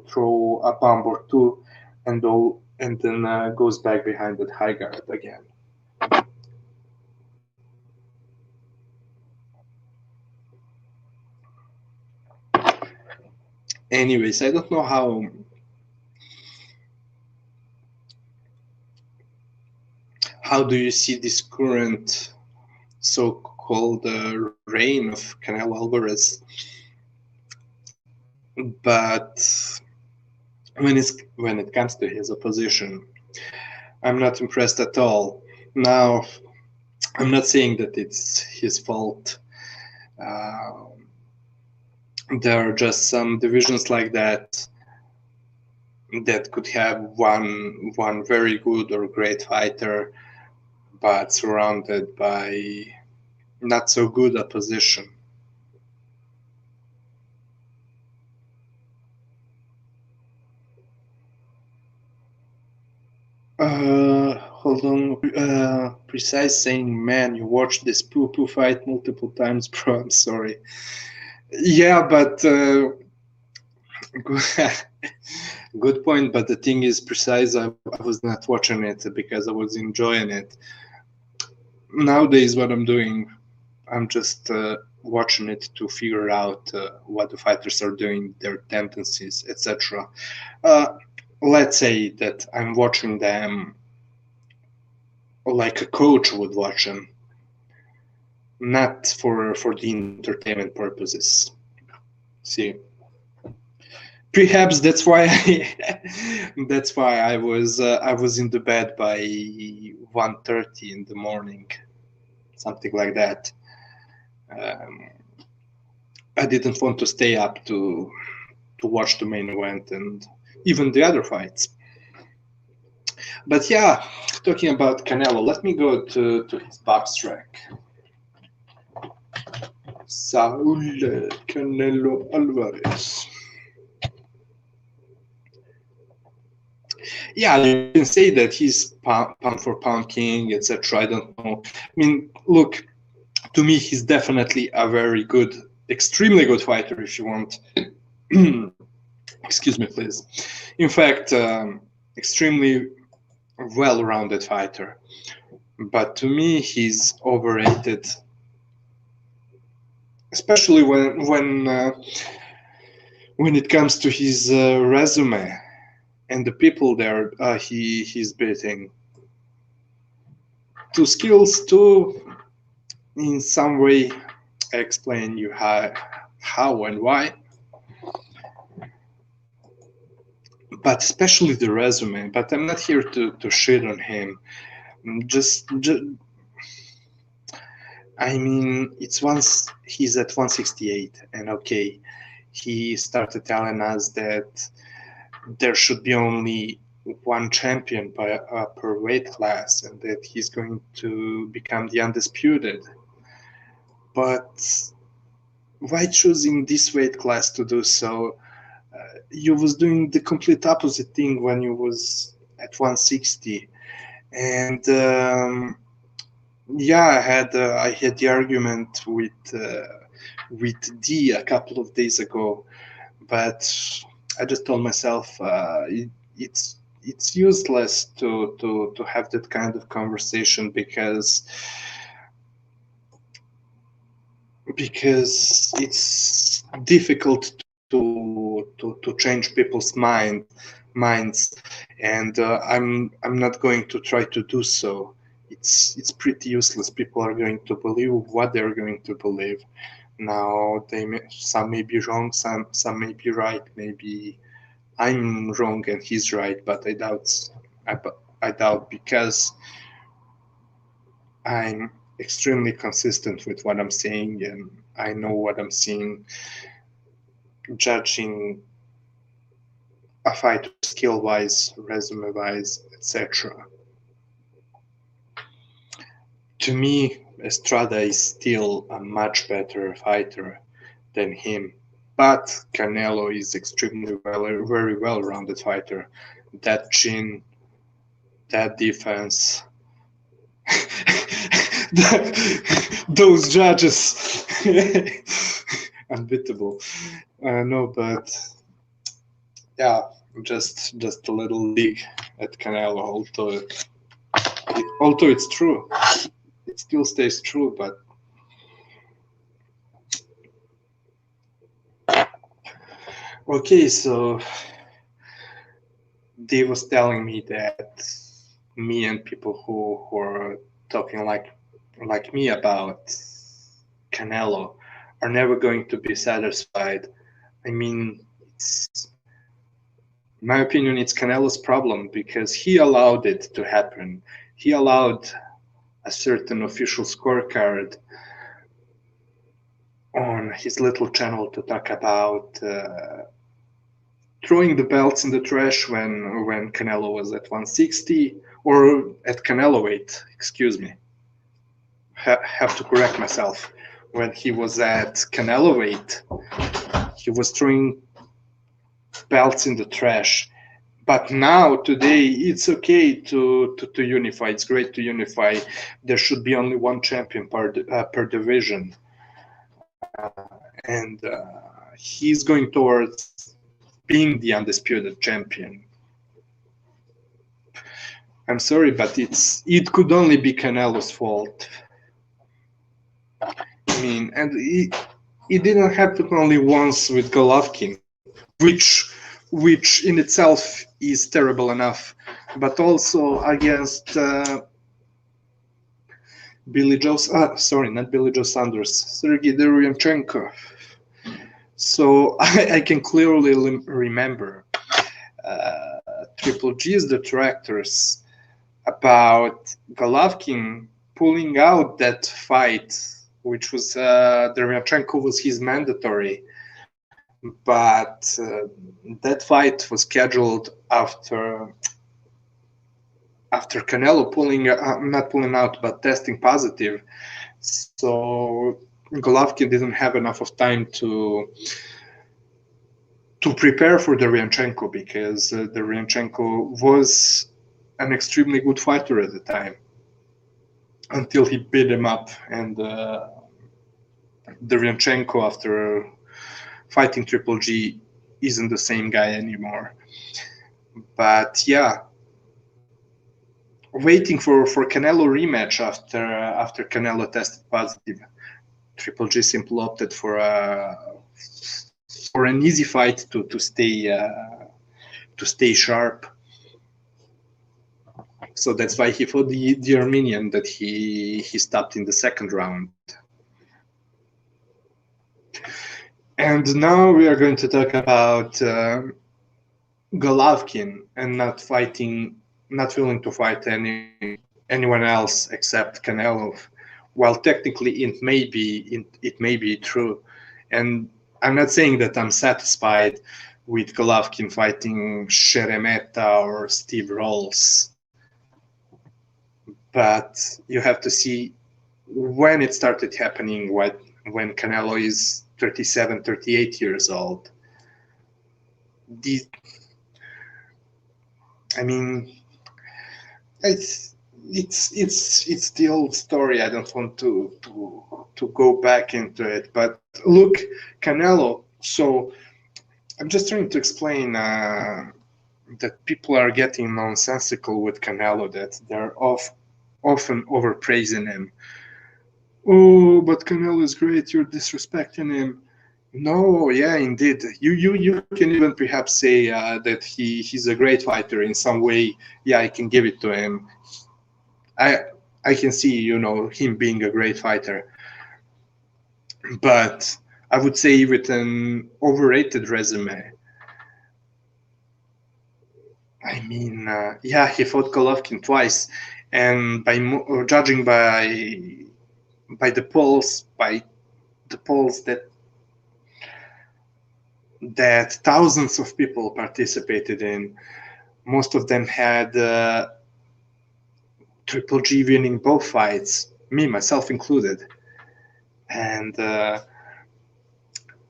A: throw a bomb or two, and then goes back behind that high guard again. Anyways, I don't know how do you see this current so-called reign of Canelo Alvarez? But when it comes to his opposition, I'm not impressed at all. Now, I'm not saying that it's his fault. There are just some divisions like that could have one very good or great fighter, but surrounded by not so good opposition. Hold on. Precise saying, man, you watched this poo-poo fight multiple times, bro. I'm sorry. Yeah, but good point. But the thing is, Precise, I was not watching it because I was enjoying it. Nowadays, what I'm doing, I'm just watching it to figure out what the fighters are doing, their tendencies, etc. Let's say that I'm watching them like a coach would watch them, not for the entertainment purposes. See, perhaps that's why I was in the bed by 1:30 in the morning, something like that. I didn't want to stay up to watch the main event and even the other fights. But yeah, talking about Canelo, let me go to his box track. Saul Canelo Alvarez. Yeah, you can say that he's pound for pound king, etc. I don't know. I mean, look, to me, he's definitely a very good, extremely good fighter, if you want. Excuse me, please. In fact, extremely well-rounded fighter. But to me, he's overrated, especially when it comes to his resume and the people there he's beating. Two skills, in some way, I explain you how and why. But especially the resume. But I'm not here to shit on him. Just I mean, it's once he's at 168, and okay, he started telling us that there should be only one champion per weight class, and that he's going to become the undisputed. But why choosing this weight class to do so? You was doing the complete opposite thing when you was at 160, and yeah, I had the argument with D a couple of days ago, but I just told myself it's useless to have that kind of conversation because it's difficult to change people's minds, and I'm not going to try to do so. It's pretty useless. People are going to believe what they're going to believe. Now some may be wrong, some may be right. Maybe I'm wrong and he's right, but I doubt because I'm extremely consistent with what I'm saying and I know what I'm seeing, judging a fighter skill wise, resume wise, etc. To me, Estrada is still a much better fighter than him. But Canelo is extremely very well-rounded fighter. That chin, that defense, those judges, unbeatable. No, but yeah, just a little dig at Canelo. Although it's true, it still stays true. But okay, so Dave was telling me that me and people who are talking like me about Canelo are never going to be satisfied. I mean, in my opinion, it's Canelo's problem because he allowed it to happen. He allowed a certain official scorecard on his little channel to talk about throwing the belts in the trash when Canelo was at 160 or at Canelo weight, excuse me. Have to correct myself. When he was at Canelo weight, he was throwing belts in the trash. But now, today, it's okay to unify. It's great to unify. There should be only one champion per division. And he's going towards being the undisputed champion. I'm sorry, but it could only be Canelo's fault. I mean, and it didn't happen only once with Golovkin, which in itself is terrible enough, but also against not Billy Joe Saunders, Sergey Derevyanchenko. So I can clearly remember Triple G's detractors about Golovkin pulling out that fight, which was Derevyanchenko was his mandatory, but that fight was scheduled after Canelo not pulling out, but testing positive. So Golovkin didn't have enough of time to prepare for Derevyanchenko because Derevyanchenko was an extremely good fighter at the time until he beat him up, and Derevyanchenko, after fighting Triple G, isn't the same guy anymore. But yeah, waiting for Canelo rematch after Canelo tested positive, Triple G simply opted for an easy fight to stay sharp. So that's why he fought the Armenian that he stopped in the second round. And now we are going to talk about Golovkin and not willing to fight anyone else except Canelo. While technically it may be true, and I'm not saying that I'm satisfied with Golovkin fighting Sheremeta or Steve Rolls, but you have to see when it started happening. When Canelo is 37, 38 years old. I mean, it's the old story. I don't want to go back into it, but look, Canelo. So I'm just trying to explain that people are getting nonsensical with Canelo, that they're often overpraising him. Oh, but Canelo is great. You're disrespecting him. No, yeah, indeed. You can even perhaps say that he's a great fighter in some way. Yeah, I can give it to him. I can see him being a great fighter. but I would say with an overrated resume. I mean, yeah, he fought Golovkin twice, and judging by the polls, that thousands of people participated in, most of them had Triple G winning both fights, me myself included. And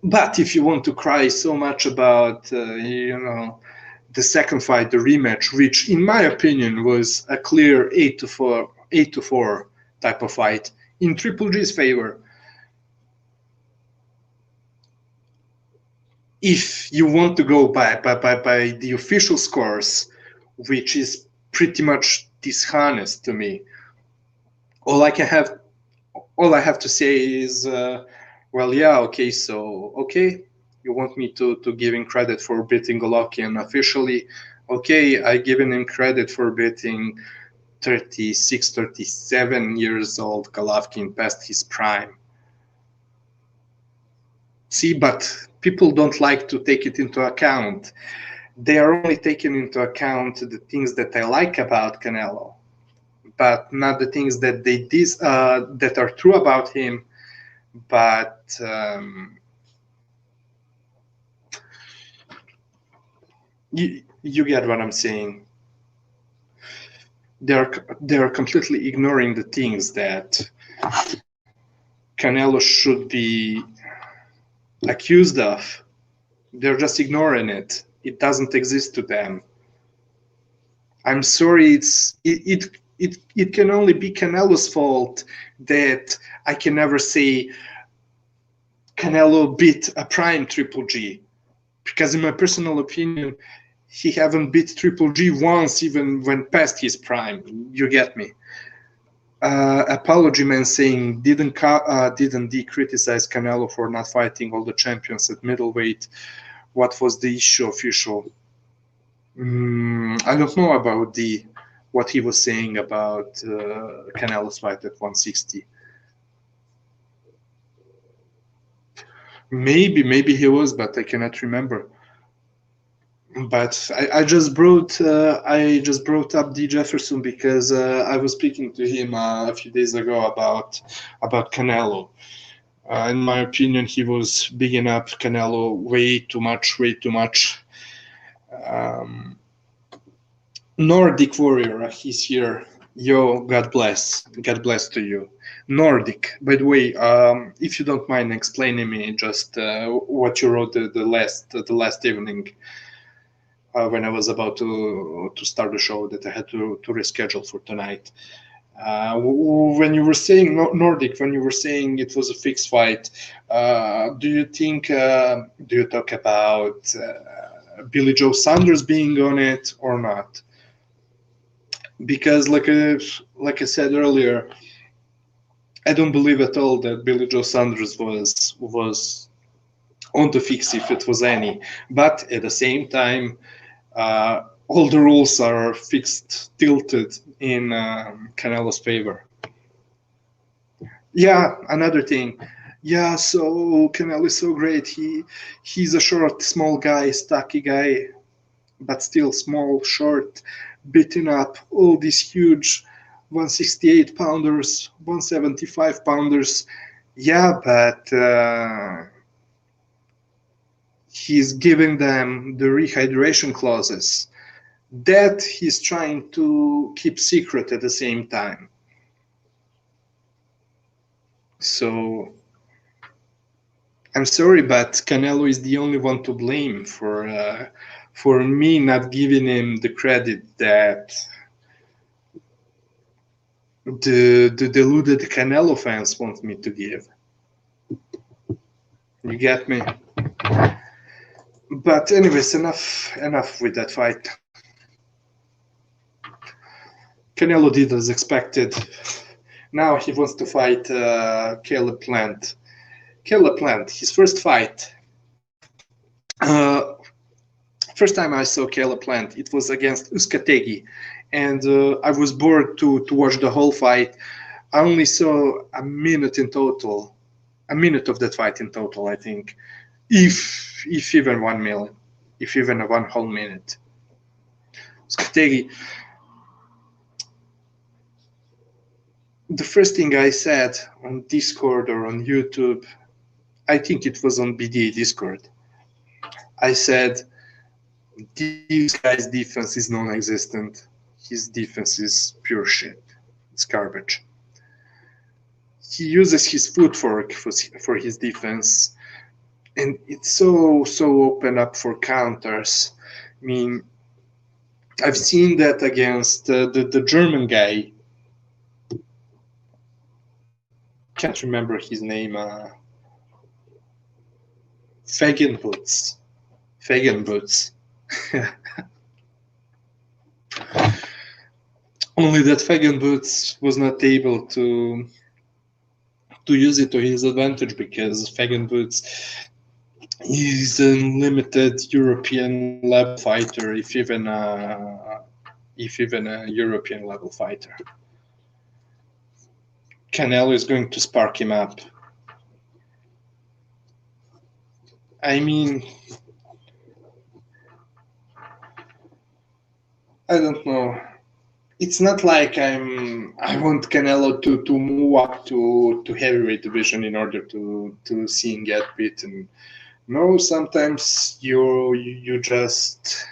A: but if you want to cry so much about the second fight, the rematch, which in my opinion was a clear 8-4 type of fight in Triple G's favor. If you want to go by the official scores, which is pretty much dishonest to me, all I have to say is, well, yeah, okay, so okay, you want me to give him credit for beating Golovkin officially? Okay, I given him credit for beating 36, 37 years old Golovkin past his prime. See, but people don't like to take it into account. They are only taking into account the things that I like about Canelo, but not the things that that are true about him. But you get what I'm saying. They're completely ignoring the things that Canelo should be accused of. They're just ignoring it. It doesn't exist to them. I'm sorry, it can only be Canelo's fault that I can never say Canelo beat a prime Triple G, because in my personal opinion, he haven't beat Triple G once, even when past his prime. You get me? Apology Man saying, didn't D criticize Canelo for not fighting all the champions at middleweight? What was the issue official? I don't know about what he was saying about Canelo's fight at 160. Maybe he was, but I cannot remember. But I just brought up D Jefferson because I was speaking to him a few days ago about Canelo. In my opinion, he was bigging up Canelo way too much. Nordic Warrior, he's here. Yo, God bless to you. Nordic, by the way, if you don't mind explaining me just what you wrote the last evening when I was about to start the show that I had to reschedule for tonight. When you were saying Nordic, when you were saying it was a fixed fight, do you talk about Billy Joe Saunders being on it or not? Because like I said earlier, I don't believe at all that Billy Joe Saunders was on the fix, if it was any. But at the same time, all the rules are tilted in Canelo's favor. Yeah, another thing. Yeah, so Canelo is so great. He's a short, small guy, stocky guy, but still small, short, beating up all these huge 168 pounders, 175 pounders. Yeah, but he's giving them the rehydration clauses that he's trying to keep secret at the same time. So I'm sorry, but Canelo is the only one to blame for me not giving him the credit that the deluded Canelo fans want me to give. You get me? But anyways, enough with that fight. Canelo did as expected. Now he wants to fight Caleb Plant. Caleb Plant, his first fight. First time I saw Caleb Plant, it was against Uzcategui, and I was bored to watch the whole fight. I only saw a minute in total, a minute of that fight in total, I think, if even 1 million, if even a 1 whole minute. Skategi, the first thing I said on Discord or on YouTube, I think it was on BDA Discord, I said, this guy's defense is non-existent. His defense is pure shit. It's garbage. He uses his footwork for his defense, and it's so open up for counters. I mean, I've seen that against the German guy. Can't remember his name. Fagenboots. Only that Fagenboots was not able to use it to his advantage, because Fagenboots is a limited European level fighter, if even a European level fighter. Canelo is going to spark him up. I mean, I don't know. It's not like I want Canelo to move up to heavyweight division in order to see him get beaten. No, sometimes you just,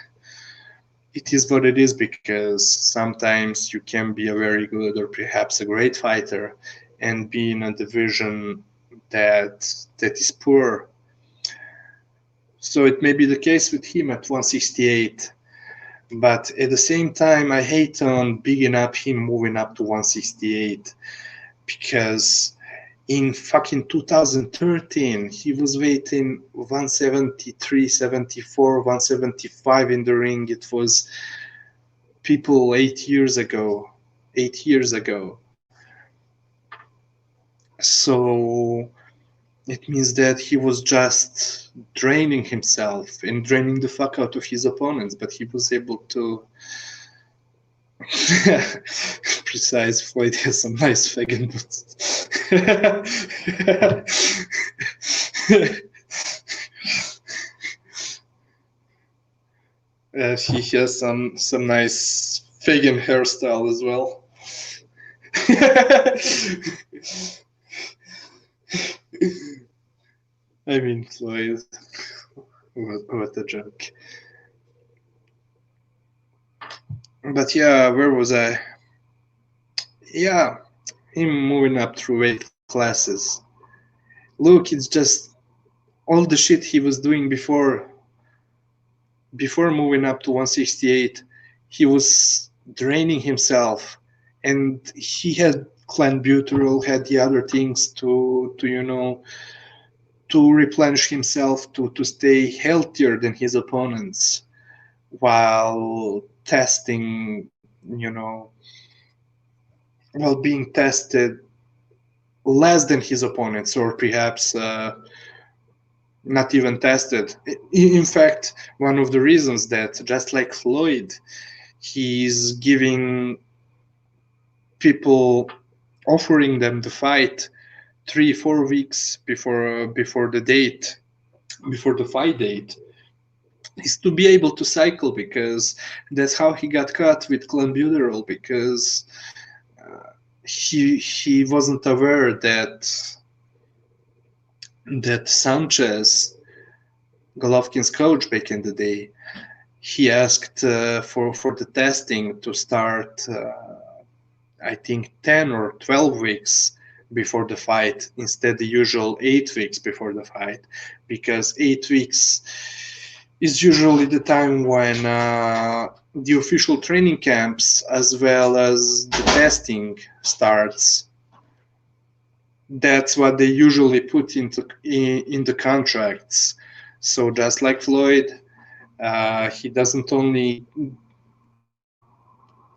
A: it is what it is, because sometimes you can be a very good or perhaps a great fighter and be in a division that is poor. So it may be the case with him at 168. But at the same time, I hate on bigging up him moving up to 168, because in fucking 2013, he was weighting 173, 74, 175 in the ring. It was people 8 years ago. So it means that he was just draining himself and draining the fuck out of his opponents, but he was able to precise. Floyd has some nice Fagan boots. He has some nice Fagan hairstyle as well. I mean, Floyd, what a joke. But yeah, where was I? Yeah, him moving up through weight classes. Look, it's just all the shit he was doing before moving up to 168. He was draining himself, and he had clenbuterol, had the other things to replenish himself, to stay healthier than his opponents, while testing, while being tested less than his opponents, or perhaps not even tested. In fact, one of the reasons that, just like Floyd, he's giving people, offering them the fight 3-4 weeks before the fight date, is to be able to cycle, because that's how he got caught with clenbuterol, because he wasn't aware that Sanchez, Golovkin's coach back in the day, he asked for the testing to start I think 10 or 12 weeks before the fight, instead the usual 8 weeks before the fight, because 8 weeks is usually the time when the official training camps as well as the testing starts. That's what they usually put in the contracts. So just like Floyd, he doesn't only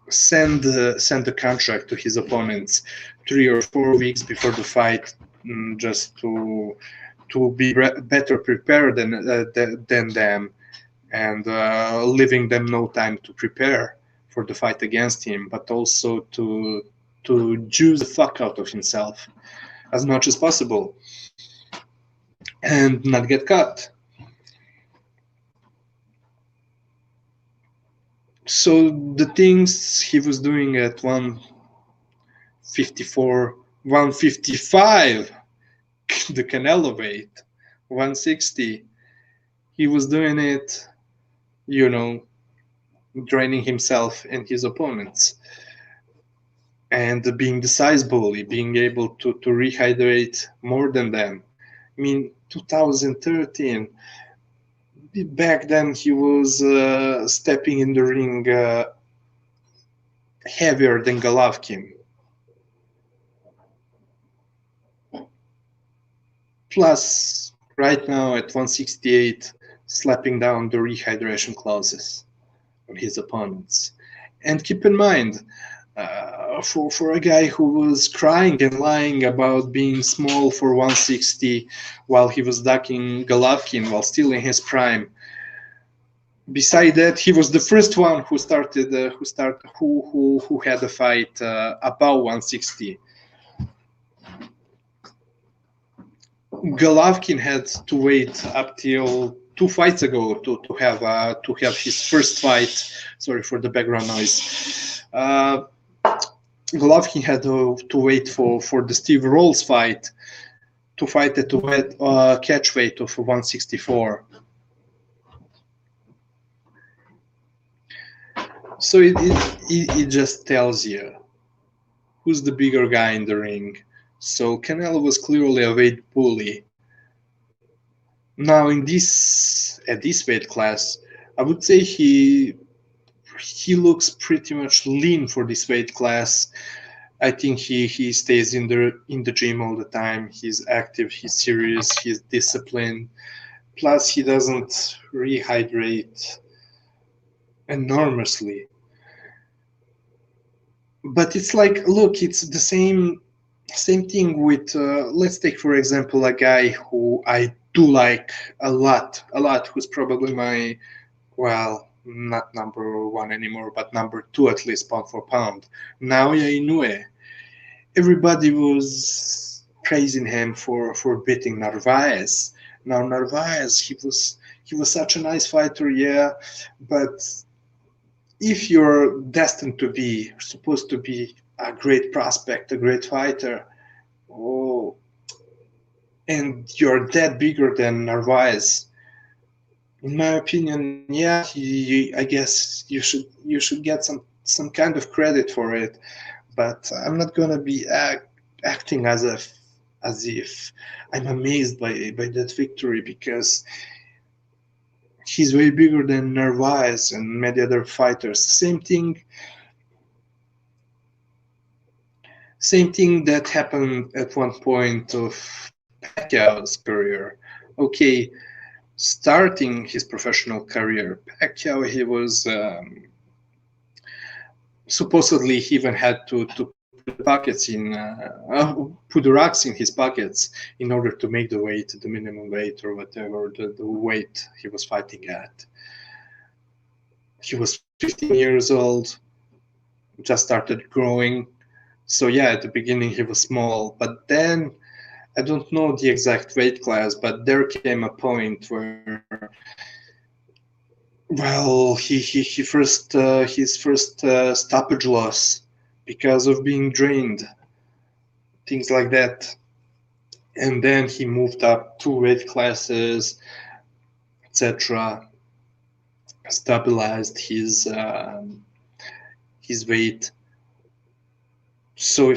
A: send the contract to his opponents 3 or 4 weeks before the fight, just to be better prepared than them, and leaving them no time to prepare for the fight against him, but also to juice the fuck out of himself. as much as possible and not get caught. So the things he was doing at 154, 155, the Canelo weight, 160, he was doing it, draining himself and his opponents. And being the size bully, being able to rehydrate more than them. I mean, 2013, back then he was stepping in the ring heavier than Golovkin. Plus, right now at 168, slapping down the rehydration clauses on his opponents. And keep in mind, for a guy who was crying and lying about being small for 160 while he was ducking Golovkin while still in his prime. Beside that, he was the first one who had a fight above 160. Golovkin had to wait up till 2 fights ago to have his first fight. Sorry for the background noise. Golovkin had to wait for the Steve Rolls fight to fight at a catch weight of 164. So it just tells you who's the bigger guy in the ring. So Canelo was clearly a weight bully. Now at this weight class, I would say he looks pretty much lean for this weight class. I think he stays in the gym all the time. He's active, he's serious, he's disciplined. Plus he doesn't rehydrate enormously. But it's like, look, it's the same thing with let's take for example a guy who I do like a lot, who's probably my, well, not number one anymore, but number two at least pound for pound, Naoya Inoue. Everybody was praising him for beating Narvaez. Now Narvaez, he was such a nice fighter, yeah, but if you're destined to be, supposed to be a great prospect, a great fighter, and you're that bigger than Narvaez, in my opinion, yeah, I guess you should get some kind of credit for it. But I'm not gonna be acting as if I'm amazed by that victory, because he's way bigger than Narvaez and many other fighters. Same thing that happened at one point of Pacquiao's career. Okay, starting his professional career, Pacquiao, he was supposedly he even had to put the rocks in his pockets in order to make the weight, the minimum weight or whatever the weight he was fighting at. He was 15 years old, just started growing. So yeah, at the beginning he was small, but then I don't know the exact weight class, but there came a point where, well, his first stoppage loss because of being drained, things like that, and then he moved up 2 weight classes, etc. Stabilized his weight. So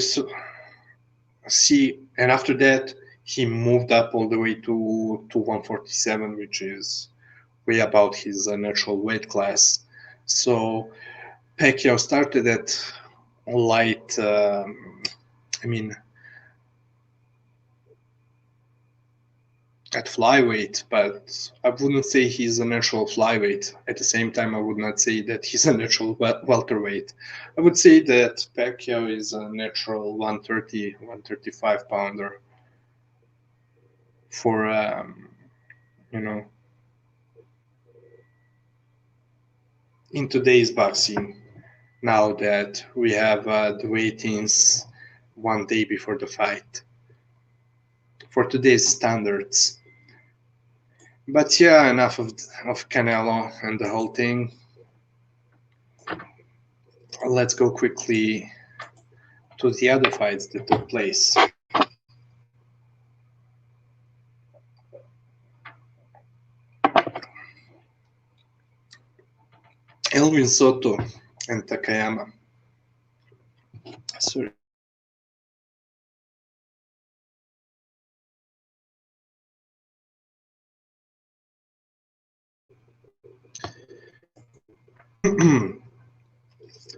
A: see, and after that he moved up all the way to 147, which is way about his natural weight class. So Pacquiao started at light, at flyweight, but I wouldn't say he's a natural flyweight. At the same time, I would not say that he's a natural welterweight. I would say that Pacquiao is a natural 130, 135 pounder for, in today's boxing, now that we have the weigh-ins one day before the fight. for today's standards. But yeah, enough of Canelo and the whole thing. Let's go quickly to the other fights that took place. Elwin, Soto and Takayama. Sorry.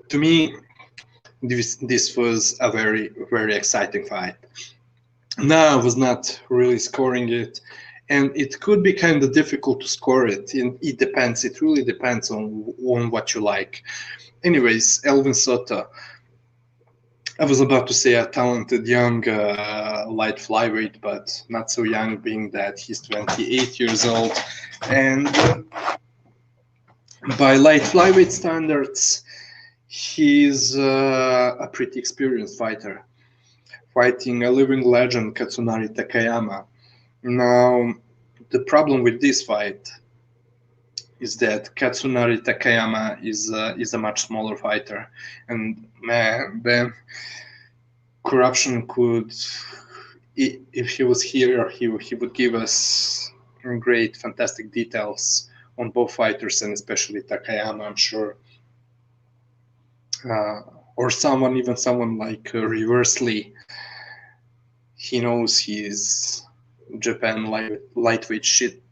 A: To me, this was a very, very exciting fight. No, I was not really scoring it, and it could be kind of difficult to score it. It depends. It really depends on what you like. Anyways, Elwin Soto. I was about to say a talented young light flyweight, but not so young, being that he's 28 years old, and by light flyweight standards, he's a pretty experienced fighter, fighting a living legend, Katsunari Takayama. Now, the problem with this fight is that Katsunari Takayama is a much smaller fighter, and man, then corruption could, if he was here, he would give us great, fantastic details on both fighters, and especially Takayama, I'm sure. Or even someone like Reversely. He knows his Japan lightweight shit.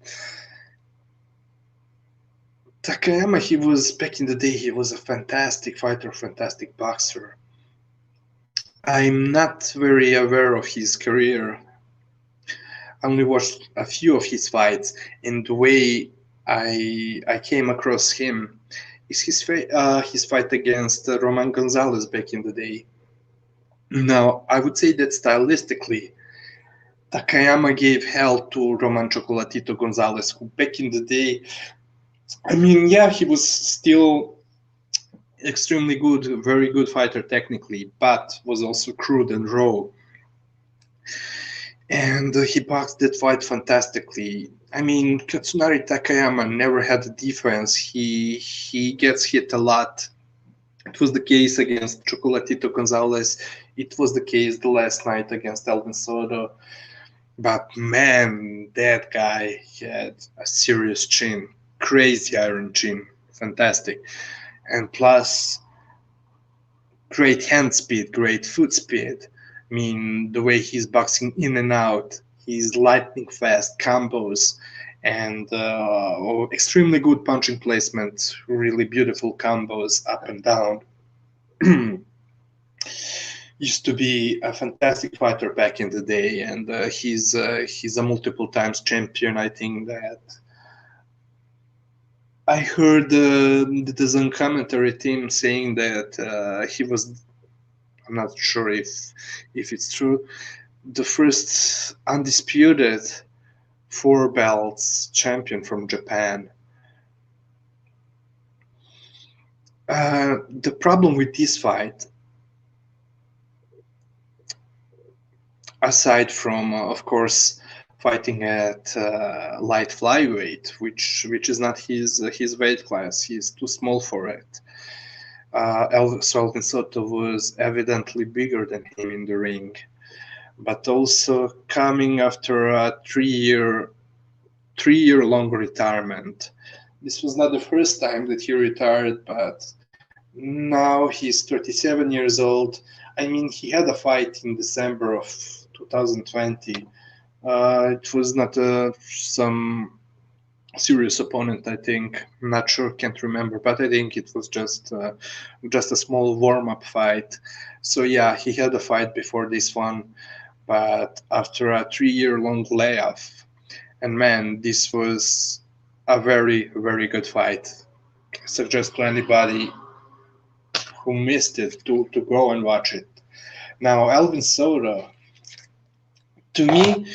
A: Takayama, he was, back in the day, he was a fantastic fighter, fantastic boxer. I'm not very aware of his career. I only watched a few of his fights, and the way I came across him is his fight against Roman Gonzalez back in the day. Now, I would say that stylistically, Takayama gave hell to Roman Chocolatito Gonzalez, who back in the day, I mean, yeah, he was still extremely good, very good fighter technically, but was also crude and raw. And he boxed that fight fantastically. I mean, Katsunari Takayama never had a defense. He gets hit a lot. It was the case against Chocolatito Gonzalez. It was the case the last night against Elvin Soto. But man, that guy had a serious chin. Crazy iron chin. Fantastic. And plus, great hand speed, great foot speed. I mean, the way he's boxing in and out, he's lightning fast combos, and extremely good punching placement, really beautiful combos up and down. Used to be a fantastic fighter back in the day, and he's a multiple times champion. I think that I heard the DAZN commentary team saying that he was, I'm not sure if it's true, the first undisputed 4 belts champion from Japan. The problem with this fight, aside from of course fighting at light flyweight, which is not his weight class, he's too small for it. Elvin Soto was evidently bigger than him in the ring, but also coming after a 3-year long retirement. This was not the first time that he retired, but now he's 37 years old. I mean, he had a fight in December of 2020. It was not some serious opponent, I think. I'm not sure, can't remember, but I think it was just a small warm-up fight. So yeah, he had a fight before this one, but after a 3-year long layoff. And man, this was a very, very good fight. I suggest to anybody who missed it to go and watch it. Now, Elvin Soto, to me,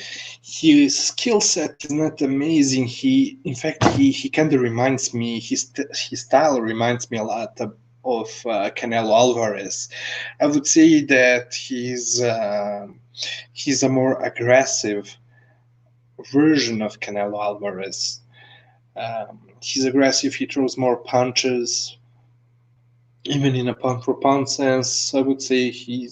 A: his skill set is not amazing. In fact, he kind of reminds me, his style reminds me a lot of Canelo Alvarez. I would say that he's a more aggressive version of Canelo Alvarez. He's aggressive. He throws more punches, even in a pound for pound sense. I would say he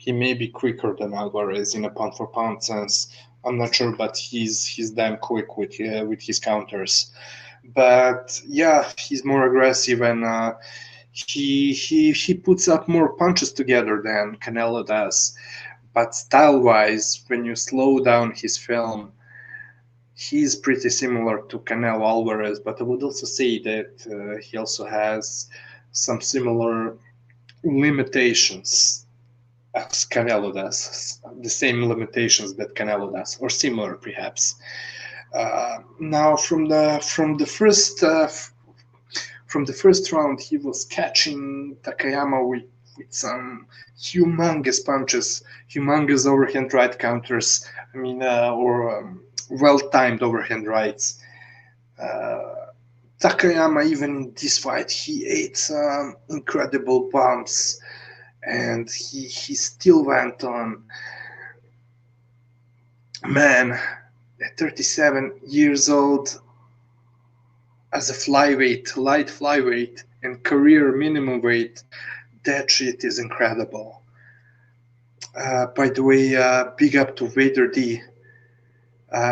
A: may be quicker than Alvarez in a pound for pound sense. I'm not sure, but he's damn quick with his counters. But yeah, he's more aggressive, and he puts up more punches together than Canelo does. But style wise, when you slow down his film, he's pretty similar to Canelo Alvarez. But I would also say that he also has some similar limitations as Canelo does, the same limitations that Canelo does, or similar perhaps. Now, from the first round, he was catching Takayama with some humongous punches, humongous overhand right counters. I mean, or well-timed overhand rights. Takayama, even in this fight, he ate some incredible bumps, and he still went on. Man, at 37 years old, as a flyweight, light flyweight, and career minimum weight, that shit is incredible. By the way, big up to Vader D.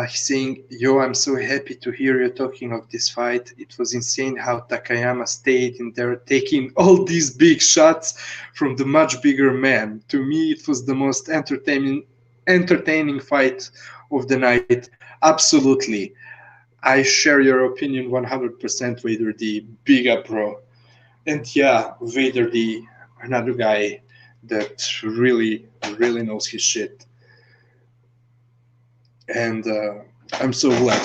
A: He's saying, "Yo, I'm so happy to hear you talking of this fight. It was insane how Takayama stayed in there taking all these big shots from the much bigger man. To me, it was the most entertaining fight of the night. Absolutely. I share your opinion 100%, Vader D. Big up, bro." And yeah, Vader D, another guy that really, really knows his shit. And I'm so glad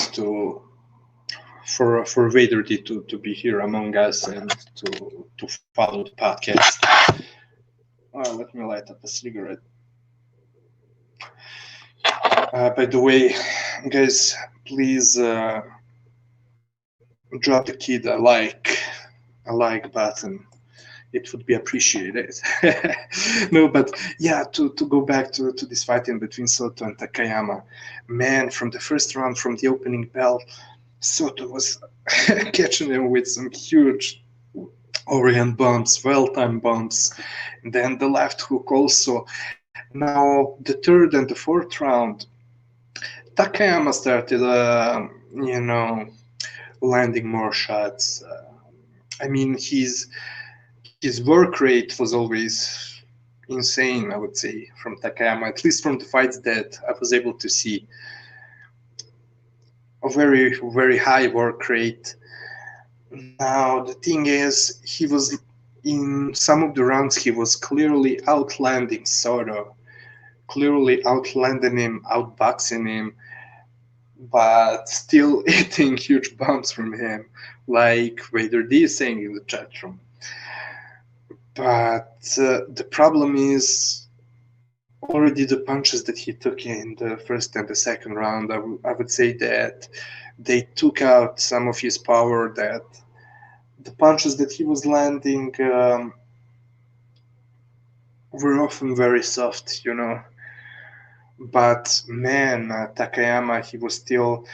A: for Vader D to be here among us and to follow the podcast. Let me light up a cigarette. By the way, guys, please drop the kid a like button. It would be appreciated. No, but yeah, to go back to this fight in between Soto and Takayama, man, from the first round, from the opening bell, Soto was catching him with some huge overhand bumps, well-timed bumps, and then the left hook also. Now, the third and the fourth round, Takayama started, landing more shots. I mean, his work rate was always insane, I would say, from Takayama, at least from the fights that I was able to see. A very, very high work rate. Now, the thing is, he was, in some of the rounds, he was clearly outlanding Soto, clearly outlanding him, outboxing him, but still eating huge bumps from him, like Vader D is saying in the chat room. But the problem is already the punches that he took in the first and the second round. I would say that they took out some of his power. That the punches that he was landing were often very soft, But man, Takayama, he was still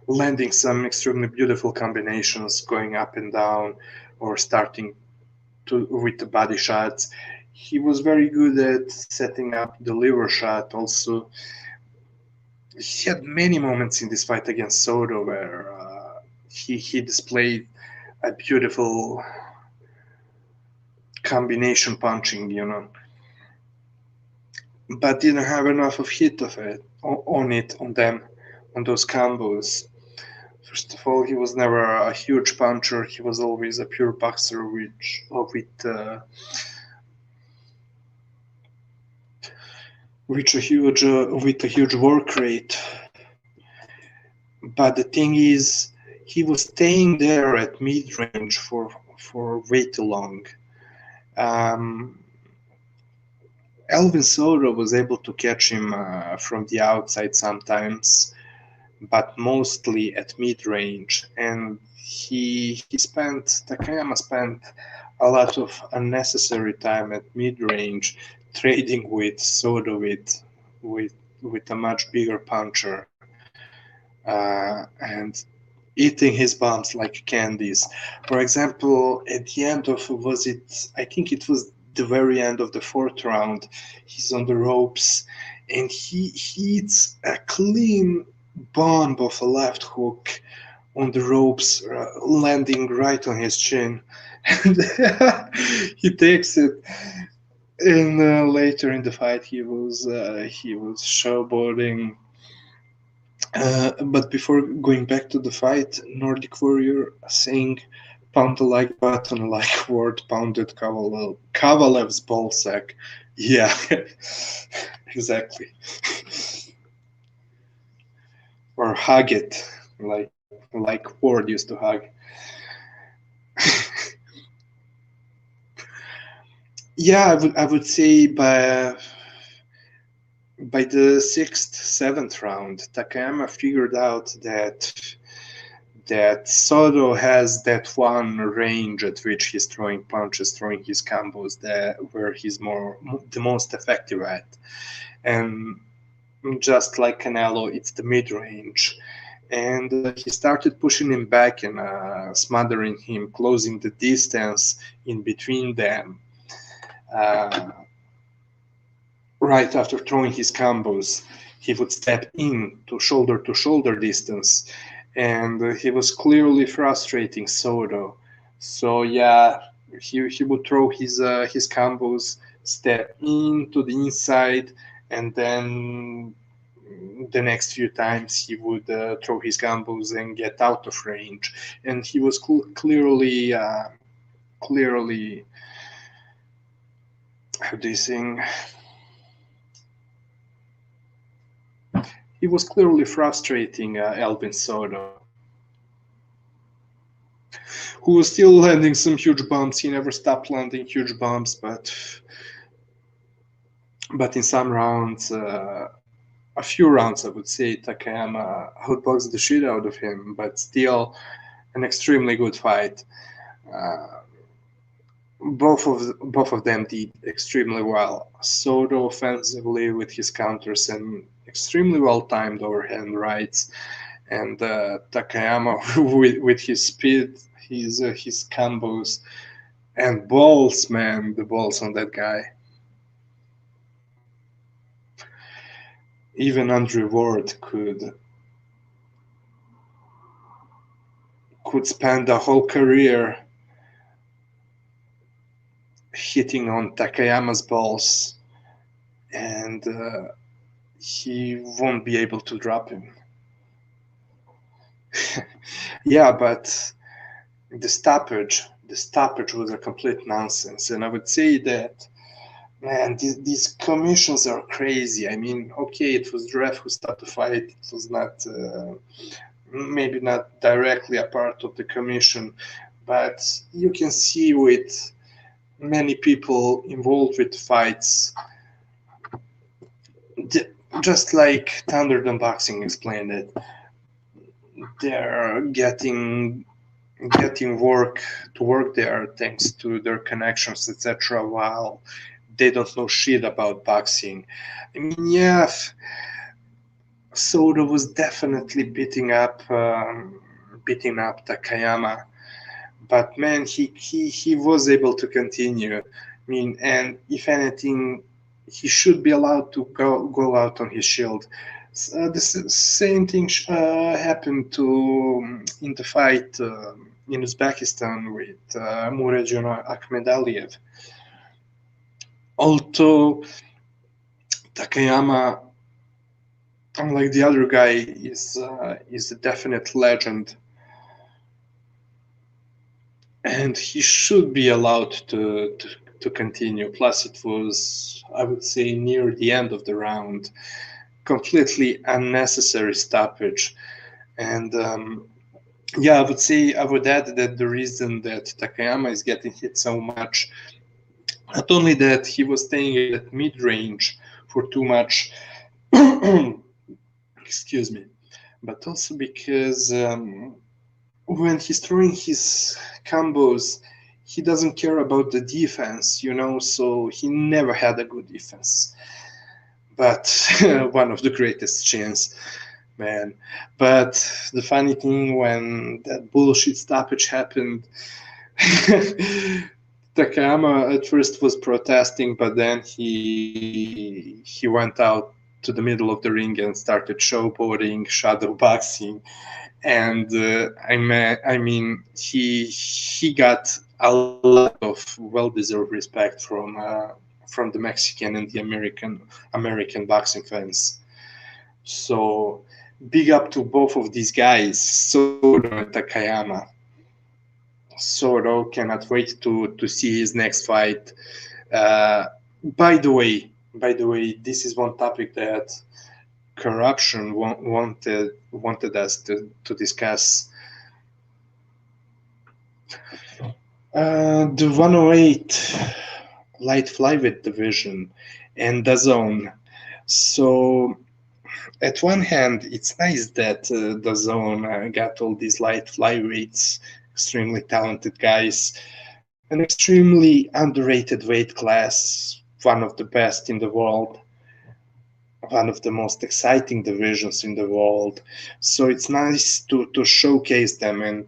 A: landing some extremely beautiful combinations, going up and down, or starting with the body shots. He was very good at setting up the liver shot also. He had many moments in this fight against Soto where he displayed a beautiful combination punching, but didn't have enough of hit of it on those combos. First of all, he was never a huge puncher. He was always a pure boxer, with a huge work rate. But the thing is, he was staying there at mid-range for way too long. Elwin Soto was able to catch him from the outside sometimes, but mostly at mid-range. And Takayama spent a lot of unnecessary time at mid-range, trading with Soto with a much bigger puncher, and eating his bombs like candies. For example, at the end of I think it was the very end of the fourth round, he's on the ropes and he eats a clean bomb of a left hook on the ropes, landing right on his chin. And he takes it. And later in the fight, he was showboating. But before going back to the fight, Nordic Warrior saying, "Pound the like button like Ward pounded Kovalev's ballsack." Yeah, exactly. Or hug it, like Ward used to hug. Yeah, I would say by the sixth, seventh round, Takayama figured out that Soto has that one range at which he's throwing punches, throwing his combos, where he's the most effective at. And just like Canelo, it's the mid-range. And he started pushing him back and smothering him, closing the distance in between them. Right after throwing his combos, he would step in to shoulder distance, and he was clearly frustrating Soto. So yeah, he would throw his combos, step in to the inside, and then the next few times he would throw his combos and get out of range. And he was clearly how do you sing? He was clearly frustrating Elwin Soto, who was still landing some huge bombs. He never stopped landing huge bombs, but in some rounds, a few rounds, I would say, Takayama outboxed the shit out of him, but still an extremely good fight. Both of them did extremely well. Soto offensively with his counters and extremely well timed overhand rights, and Takayama with his speed, his combos and balls, man, the balls on that guy. Even Andrew Ward could spend a whole career hitting on Takayama's balls, and he won't be able to drop him. Yeah, but the stoppage was a complete nonsense, and I would say that, man, these commissions are crazy. I mean, okay, it was the ref who stopped the fight. It was not maybe not directly a part of the commission, but you can see with many people involved with fights, just like Thunderdome Boxing explained it, they're getting work there thanks to their connections, etc., while they don't know shit about boxing. I mean, yeah, Soto was definitely beating up Takayama, but man, he was able to continue. I mean, and if anything, he should be allowed to go out on his shield. The same thing happened to in the fight in Uzbekistan with Muradjon Akhmedaliev. Although Takayama, unlike the other guy, is a definite legend, and he should be allowed to continue. Plus, it was, I would say, near the end of the round, completely unnecessary stoppage. And yeah, I would add that the reason that Takayama is getting hit so much, not only that he was staying at mid-range for too much, excuse me, but also because when he's throwing his combos, he doesn't care about the defense, so he never had a good defense. But one of the greatest chance, man. But the funny thing, when that bullshit stoppage happened, Takayama at first was protesting, but then he went out to the middle of the ring and started showboating, shadow boxing, and he got a lot of well-deserved respect from the Mexican and the American boxing fans. So big up to both of these guys, Soto and Takayama. Soto cannot wait to see his next fight. Uh, by the way, this is one topic that corruption wanted us to discuss. The 108 light flyweight division and the zone. So at one hand, it's nice that the zone got all these light flyweights, extremely talented guys, an extremely underrated weight class, one of the best in the world, one of the most exciting divisions in the world. So it's nice to showcase them and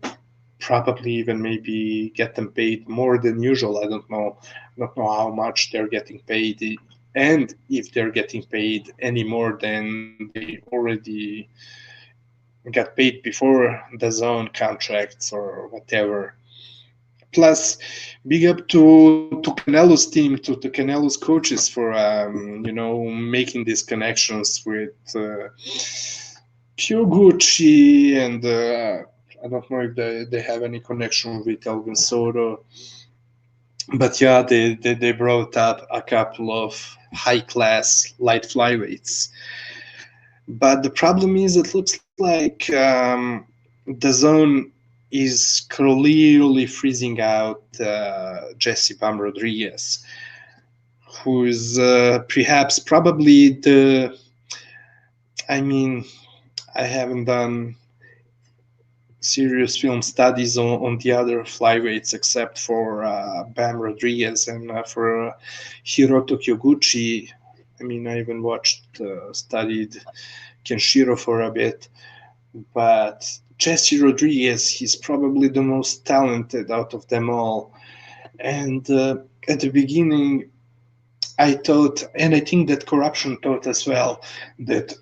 A: probably even maybe get them paid more than usual. I don't know how much they're getting paid, and if they're getting paid any more than they already got paid before the zone contracts or whatever. Plus, big up to Canelo's team, to Canelo's coaches for making these connections with Kyoguchi, and I don't know if they have any connection with Elwin Soto, but yeah, they brought up a couple of high class light flyweights. But the problem is, it looks like the zone is clearly freezing out Jesse Bam Rodriguez, who is perhaps probably the. I mean, I haven't done serious film studies on the other flyweights except for Bam Rodriguez and for Hiroto Kyoguchi. I mean, I even studied Kenshiro for a bit, but Jesse Rodriguez, he's probably the most talented out of them all. And at the beginning, I thought, and I think that corruption thought as well, that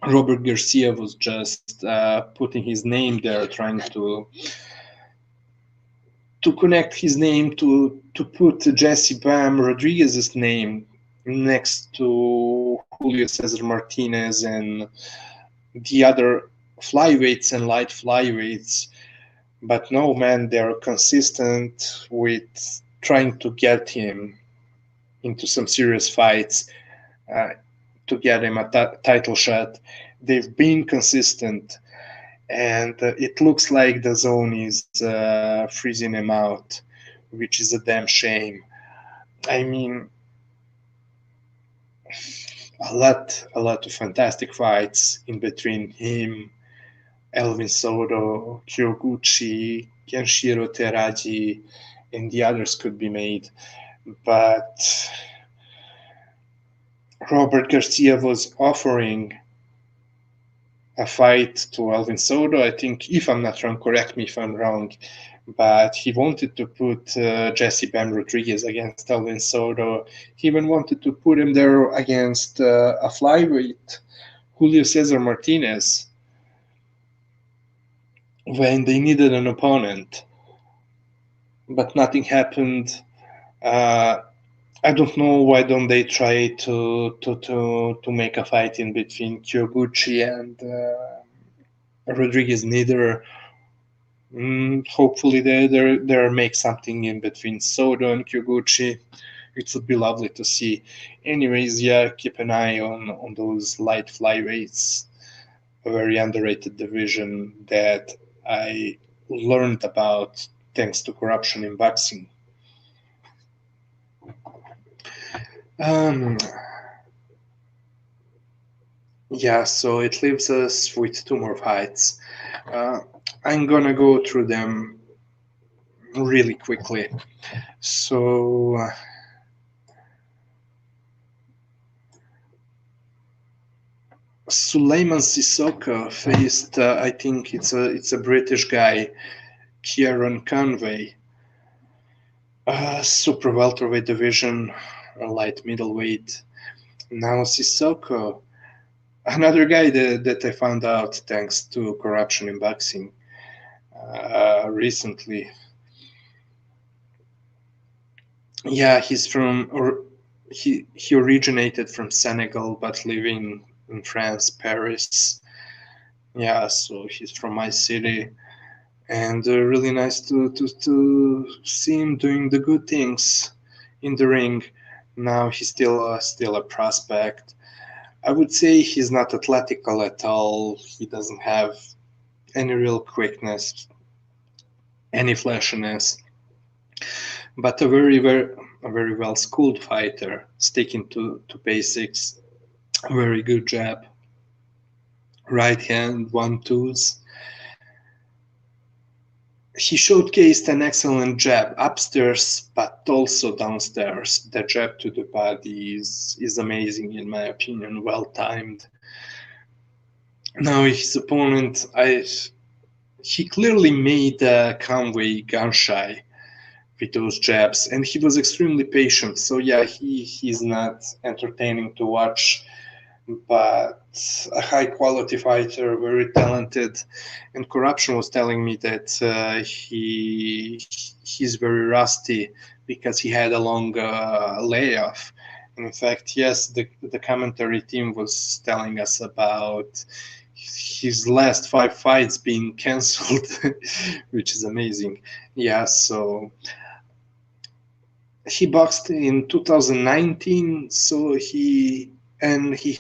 A: Robert Garcia was just putting his name there, trying to connect his name to put Jesse Bam Rodriguez's name next to Julio Cesar Martinez and the other flyweights and light flyweights. But no, man, they're consistent with trying to get him into some serious fights, uh, to get him a title shot. They've been consistent, and it looks like the zone is freezing him out, which is a damn shame. I mean, a lot of fantastic fights in between him, Elvin Soto, Kyoguchi, Kenshiro Teraji, and the others could be made. But Robert Garcia was offering a fight to Elvin Soto. I think, if I'm not wrong, correct me if I'm wrong, but he wanted to put Jesse Bam Rodriguez against Elvin Soto. He even wanted to put him there against a flyweight, Julio Cesar Martinez, when they needed an opponent. But nothing happened. I don't know why don't they try to make a fight in between Kyoguchi and Rodriguez. Neither. Hopefully they make something in between Soto and Kyoguchi. It would be lovely to see. Anyways, yeah, keep an eye on those light flyweights, a very underrated division that I learned about thanks to corruption in boxing. Um, Yeah, so it leaves us with two more fights. Uh, I'm gonna go through them really quickly. So Souleymane Cissokho faced, I think it's a British guy, Kieron Conway, super welterweight division, light middleweight. Now Cissokho, another guy that I found out thanks to corruption in boxing recently. Yeah, he originated from Senegal but living in France, Paris. Yeah, so he's from my city, and really nice to see him doing the good things in the ring. Now he's still a prospect. I would say he's not athletical at all. He doesn't have any real quickness, any flashiness, but a very well schooled fighter, sticking to basics. Very good jab, right hand, one twos. He showcased an excellent jab upstairs, but also downstairs. The jab to the body is amazing, in my opinion, well timed. Now his opponent, he clearly made Conway gun shy with those jabs, and he was extremely patient. So yeah, he's not entertaining to watch, but a high quality fighter, very talented. And corruption was telling me that he's very rusty because he had a long layoff. And in fact, yes, the commentary team was telling us about his last 5 fights being cancelled, which is amazing. Yeah, so he boxed in 2019, so he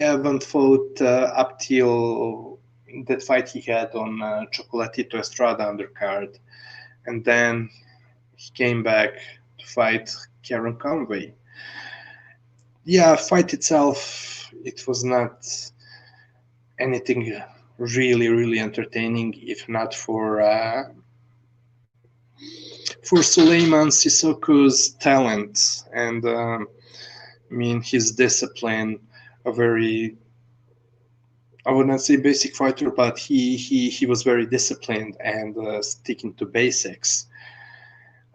A: haven't fought up till that fight he had on Chocolatito Estrada undercard, and then he came back to fight Kieron Conway. Yeah, fight itself, it was not anything really entertaining, if not for Souleymane Cissokho's talent and I mean his discipline. A very, I would not say basic fighter, but he was very disciplined and sticking to basics.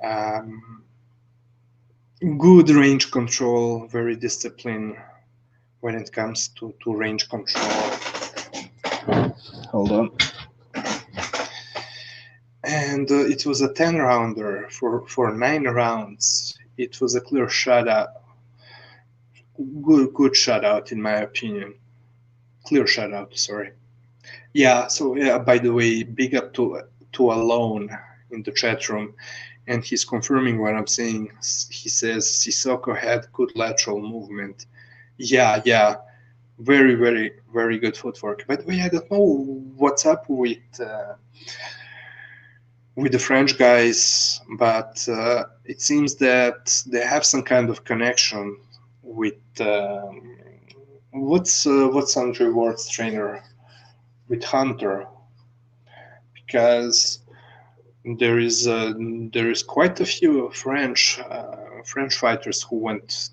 A: Um, Good range control, very disciplined when it comes to range control. Hold on. And it was a 10 rounder for 9 rounds. It was a clear shutout. Good shutout, in my opinion. Clear shutout, sorry. Yeah, so yeah, by the way, big up to Alone in the chat room, and he's confirming what I'm saying. He says Cissokho had good lateral movement. Yeah, very good footwork. By the way, I don't know what's up with the French guys, but it seems that they have some kind of connection with what's Andrew Ward's trainer, with Hunter, because there is quite a few French fighters who went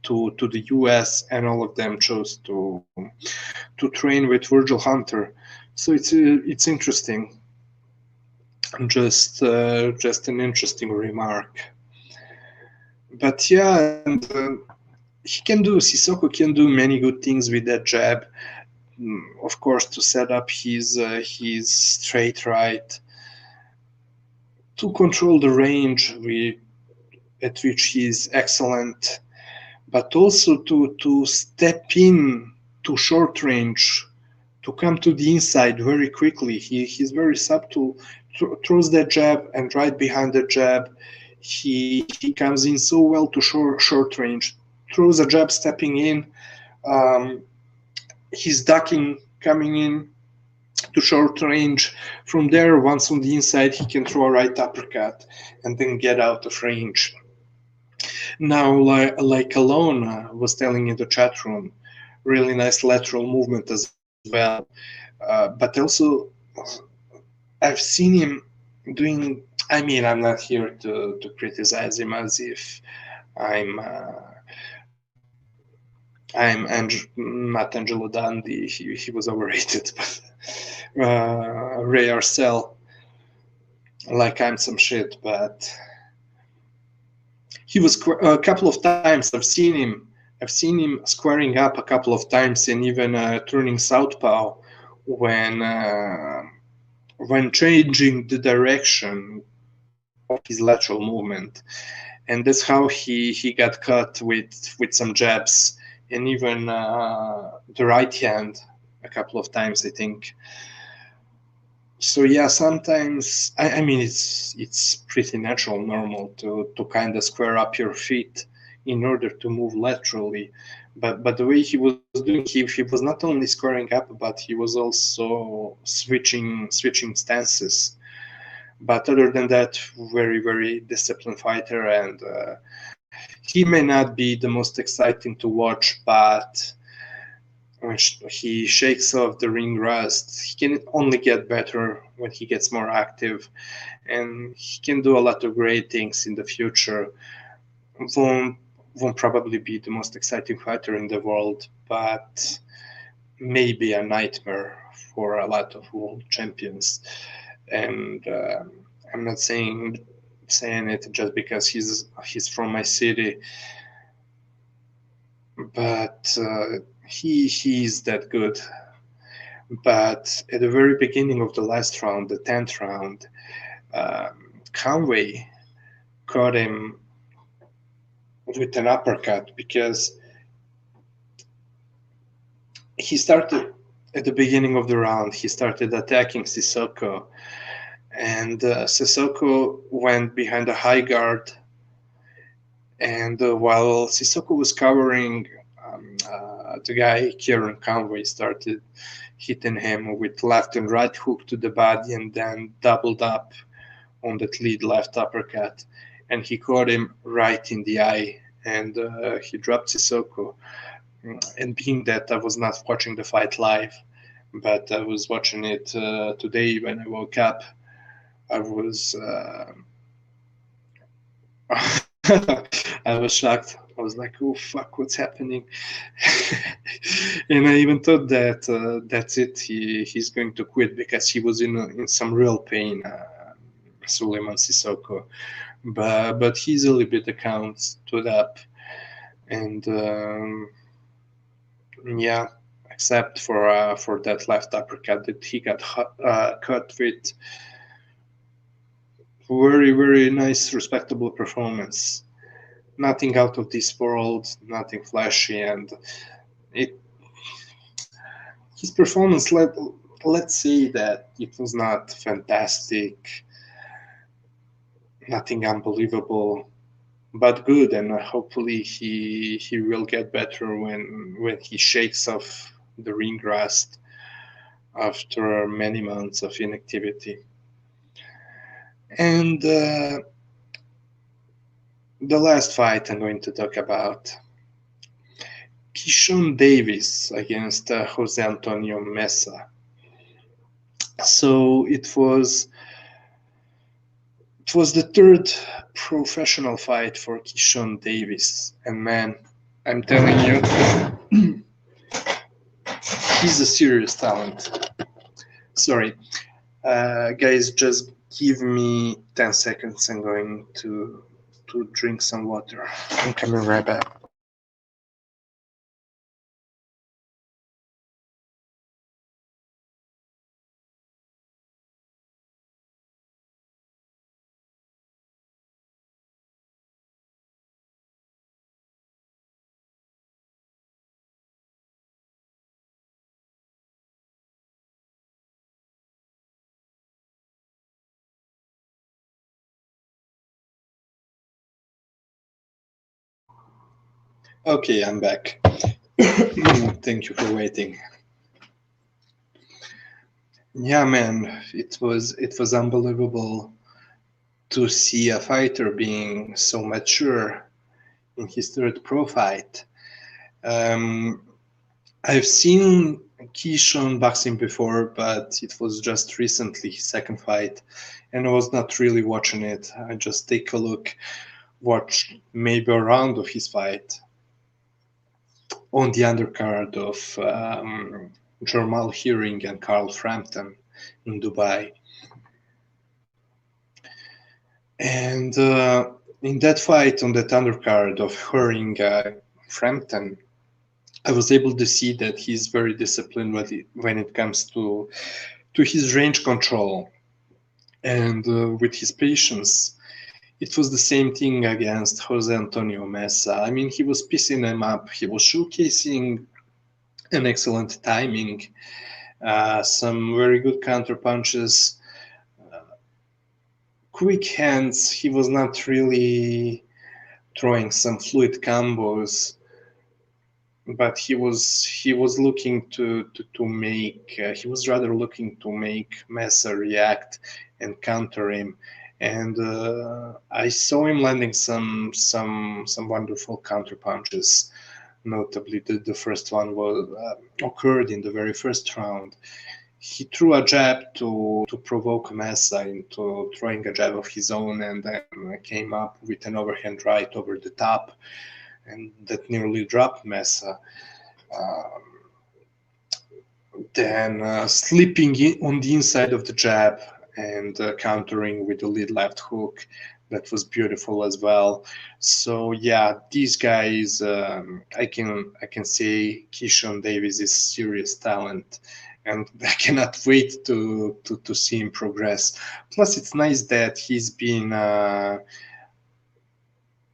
A: to the U.S. and all of them chose to train with Virgil Hunter. So it's interesting. Just an interesting remark. But yeah, and Cissokho can do many good things with that jab. Of course, to set up his straight right, to control the range at which he is excellent, but also to step in to short range, to come to the inside very quickly. He's very subtle, throws that jab, and right behind the jab, he comes in so well to short range, throws a jab stepping in, he's ducking, coming in to short range. From there, once on the inside, he can throw a right uppercut and then get out of range. Now, like Alone was telling in the chat room, really nice lateral movement as well. well. But also, I've seen him doing. I mean, I'm not here to criticize him as if I'm not Angelo Dundee. He was overrated, but Ray Arcel, like I'm some shit. But he was a couple of times. I've seen him squaring up a couple of times and even turning southpaw when changing the direction of his lateral movement, and that's how he got cut with some jabs and even the right hand a couple of times, I think. So yeah, sometimes I mean it's pretty natural, normal to kind of square up your feet in order to move laterally, but the way he was doing, he was not only squaring up, but he was also switching stances. But other than that, very disciplined fighter, and he may not be the most exciting to watch, but when he shakes off the ring rust, he can only get better when he gets more active, and he can do a lot of great things in the future. Won't probably be the most exciting fighter in the world, but maybe a nightmare for a lot of world champions. And I'm not saying it just because he's from my city, but he's that good. But at the very beginning of the last round, the 10th round, Conway caught him with an uppercut because he started at the beginning of the round. He started attacking Cissokho, and Cissokho went behind a high guard. And while Cissokho was covering, the guy Kieron Conway started hitting him with left and right hook to the body, and then doubled up on that lead left uppercut, and he caught him right in the eye, and he dropped Cissokho. And being that I was not watching the fight live, but I was watching it today when I woke up, I was I was shocked. I was like, "Oh fuck, what's happening?" And I even thought that that's it. He's going to quit because he was in some real pain, Souleymane Cissokho. But he easily beat the count, stood up, and yeah, except for that left uppercut that he got cut with. Very nice, respectable performance. Nothing out of this world, nothing flashy, and it his performance, let's say that it was not fantastic, nothing unbelievable, but good, and hopefully he will get better when he shakes off the ring rust after many months of inactivity. And the last fight I'm going to talk about, Keyshawn Davis against Jose Antonio Meza. So it was the third professional fight for Keyshawn Davis, and man, I'm telling you, he's a serious talent. Sorry, guys, just give me 10 seconds. I'm going to drink some water. I'm coming right back. Okay, I'm back. Thank you for waiting. Yeah, man, it was unbelievable to see a fighter being so mature in his third pro fight. I've seen Keyshawn boxing before, but it was just recently his second fight, and I was not really watching it. I just take a look, watch maybe a round of his fight on the undercard of Jamal Hearing and Carl Frampton in Dubai. And in that fight on that undercard of Hearing Frampton, I was able to see that he's very disciplined when it comes to his range control and with his patience. It was the same thing against Jose Antonio Meza. I mean, he was piecing him up. He was showcasing an excellent timing, some very good counter punches, quick hands. He was not really throwing some fluid combos, but he was looking to make. He was rather looking to make Meza react and counter him. And I saw him landing some wonderful counter punches. Notably, the first one was occurred in the very first round. He threw a jab to provoke Meza into throwing a jab of his own, and then came up with an overhand right over the top, and that nearly dropped Meza. Then slipping on the inside of the jab and countering with the lead left hook. That was beautiful as well. So yeah, these guys, I can say Keyshawn Davis is serious talent, and I cannot wait to see him progress. Plus, it's nice that he's been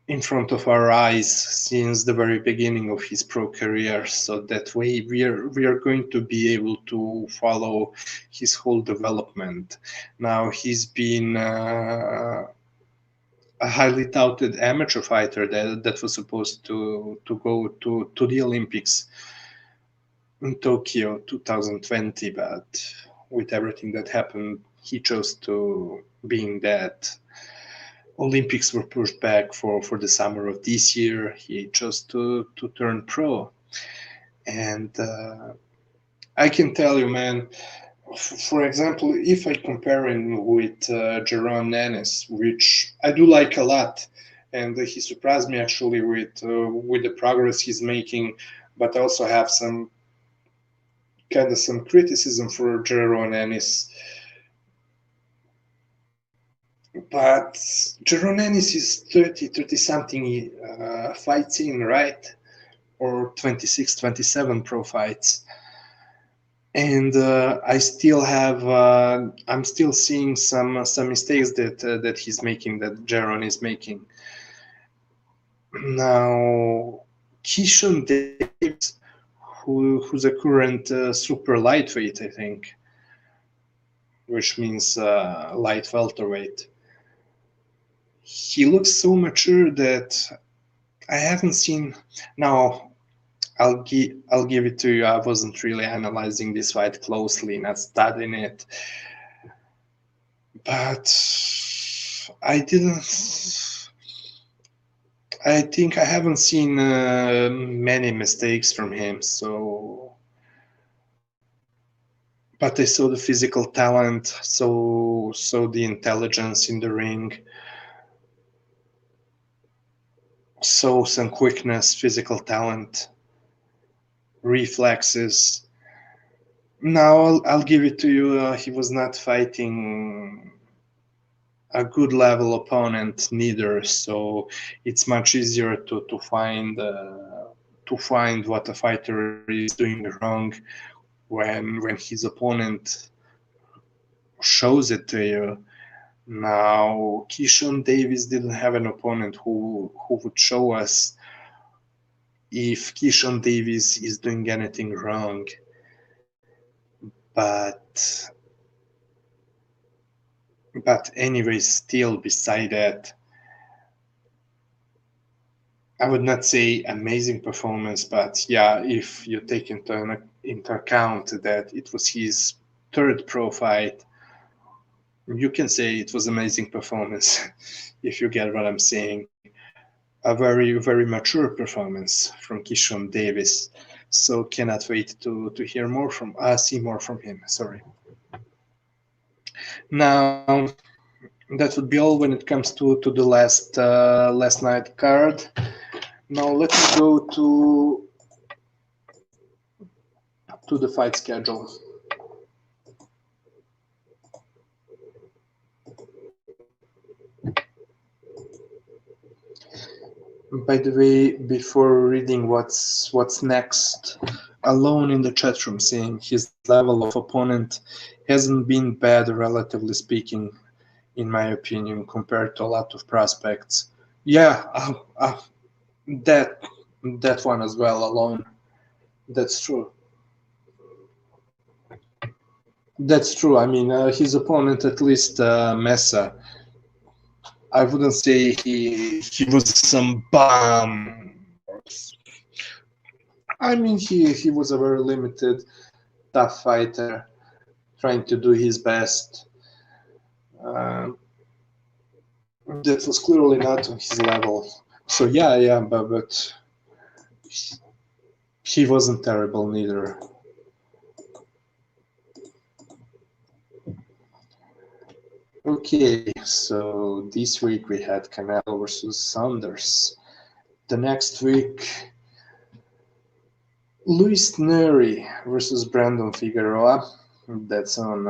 A: in front of our eyes since the very beginning of his pro career, so that way we are going to be able to follow his whole development. Now he's been a highly touted amateur fighter that was supposed to go to the Olympics in Tokyo 2020, but with everything that happened, he chose to being that Olympics were pushed back for the summer of this year. He chose to turn pro. And I can tell you, man, for example, if I compare him with Jaron Ennis, which I do like a lot, and he surprised me actually with the progress he's making, but I also have some criticism for Jaron Ennis. But Jaron Ennis is 30 something fights in, right? Or 26, 27 pro fights. And I still have, I'm still seeing some mistakes that he's making, that Jaron is making. Now, Keyshawn Davis, who's a current super lightweight, I think, which means light welterweight. He looks so mature that I haven't seen. Now, I'll give it to you. I wasn't really analyzing this fight closely, not studying it, but I didn't. I think I haven't seen many mistakes from him. So, but I saw the physical talent, so the intelligence in the ring. So some quickness, physical talent, reflexes. Now I'll give it to you. He was not fighting a good level opponent neither, so it's much easier to find what a fighter is doing wrong when his opponent shows it to you. Now, Keyshawn Davis didn't have an opponent who would show us if Keyshawn Davis is doing anything wrong. But anyways, still beside that, I would not say amazing performance, but yeah, if you take into account that it was his third pro fight, you can say it was amazing performance, if you get what I'm saying. A very, very mature performance from Keyshawn Davis. So cannot wait to hear more from see more from him. Sorry. Now that would be all when it comes to the last night card. Now let's go to the fight schedule. By the way, before reading what's next, Alone in the chat room saying his level of opponent hasn't been bad, relatively speaking, in my opinion, compared to a lot of prospects. Yeah, that that one as well. Alone, that's true. That's true. I mean, his opponent, at least Meza, I wouldn't say he was some bomb. I mean, he was a very limited, tough fighter, trying to do his best. That was clearly not on his level. So yeah, but he wasn't terrible neither. Okay, so this week we had Canelo versus Saunders. The next week, Luis Neri versus Brandon Figueroa. That's on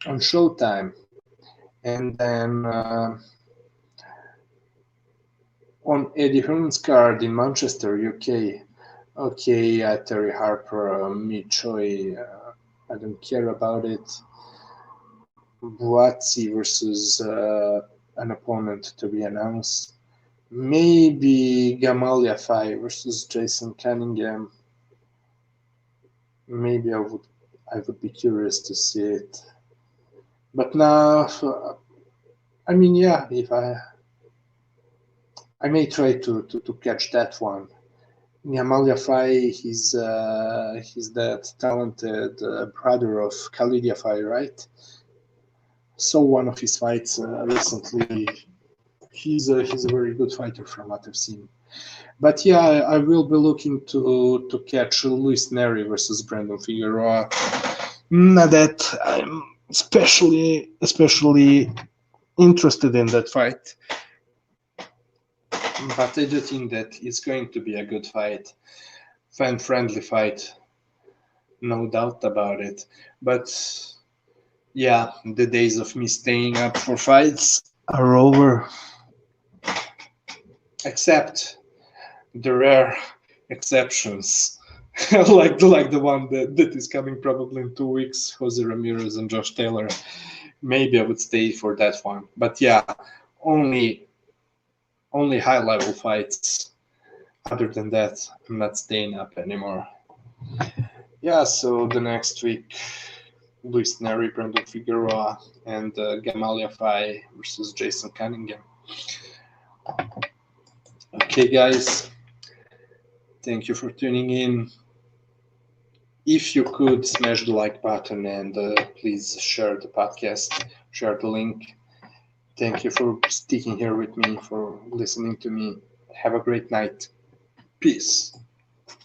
A: Showtime. And then on Eddie Hearn's card in Manchester, UK. Okay, Terry Harper, Mi Choi. I don't care about it. Buatsi versus an opponent to be announced. Maybe Gamal Yafai versus Jason Cunningham. Maybe I would be curious to see it. But now, I mean, yeah, if I may try to catch that one. Gamal Yafai, he's that talented brother of Khalid Yafai, right? Saw one of his fights recently. He's a very good fighter from what I've seen. But yeah, I will be looking to catch Luis Neri versus Brandon Figueroa. Not that I'm especially interested in that fight, but I do think that it's going to be a good fight, fan-friendly fight, no doubt about it. But yeah, the days of me staying up for fights are over. Except the rare exceptions, like the one that is coming probably in 2 weeks, Jose Ramirez and Josh Taylor. Maybe I would stay for that one. But yeah, only high-level fights. Other than that, I'm not staying up anymore. Yeah, so the next week, Luis Neri, Brandon Figueroa, and Gamal Yafai versus Jason Cunningham. Okay, guys, thank you for tuning in. If you could smash the like button and please share the podcast, share the link. Thank you for sticking here with me, for listening to me. Have a great night. Peace.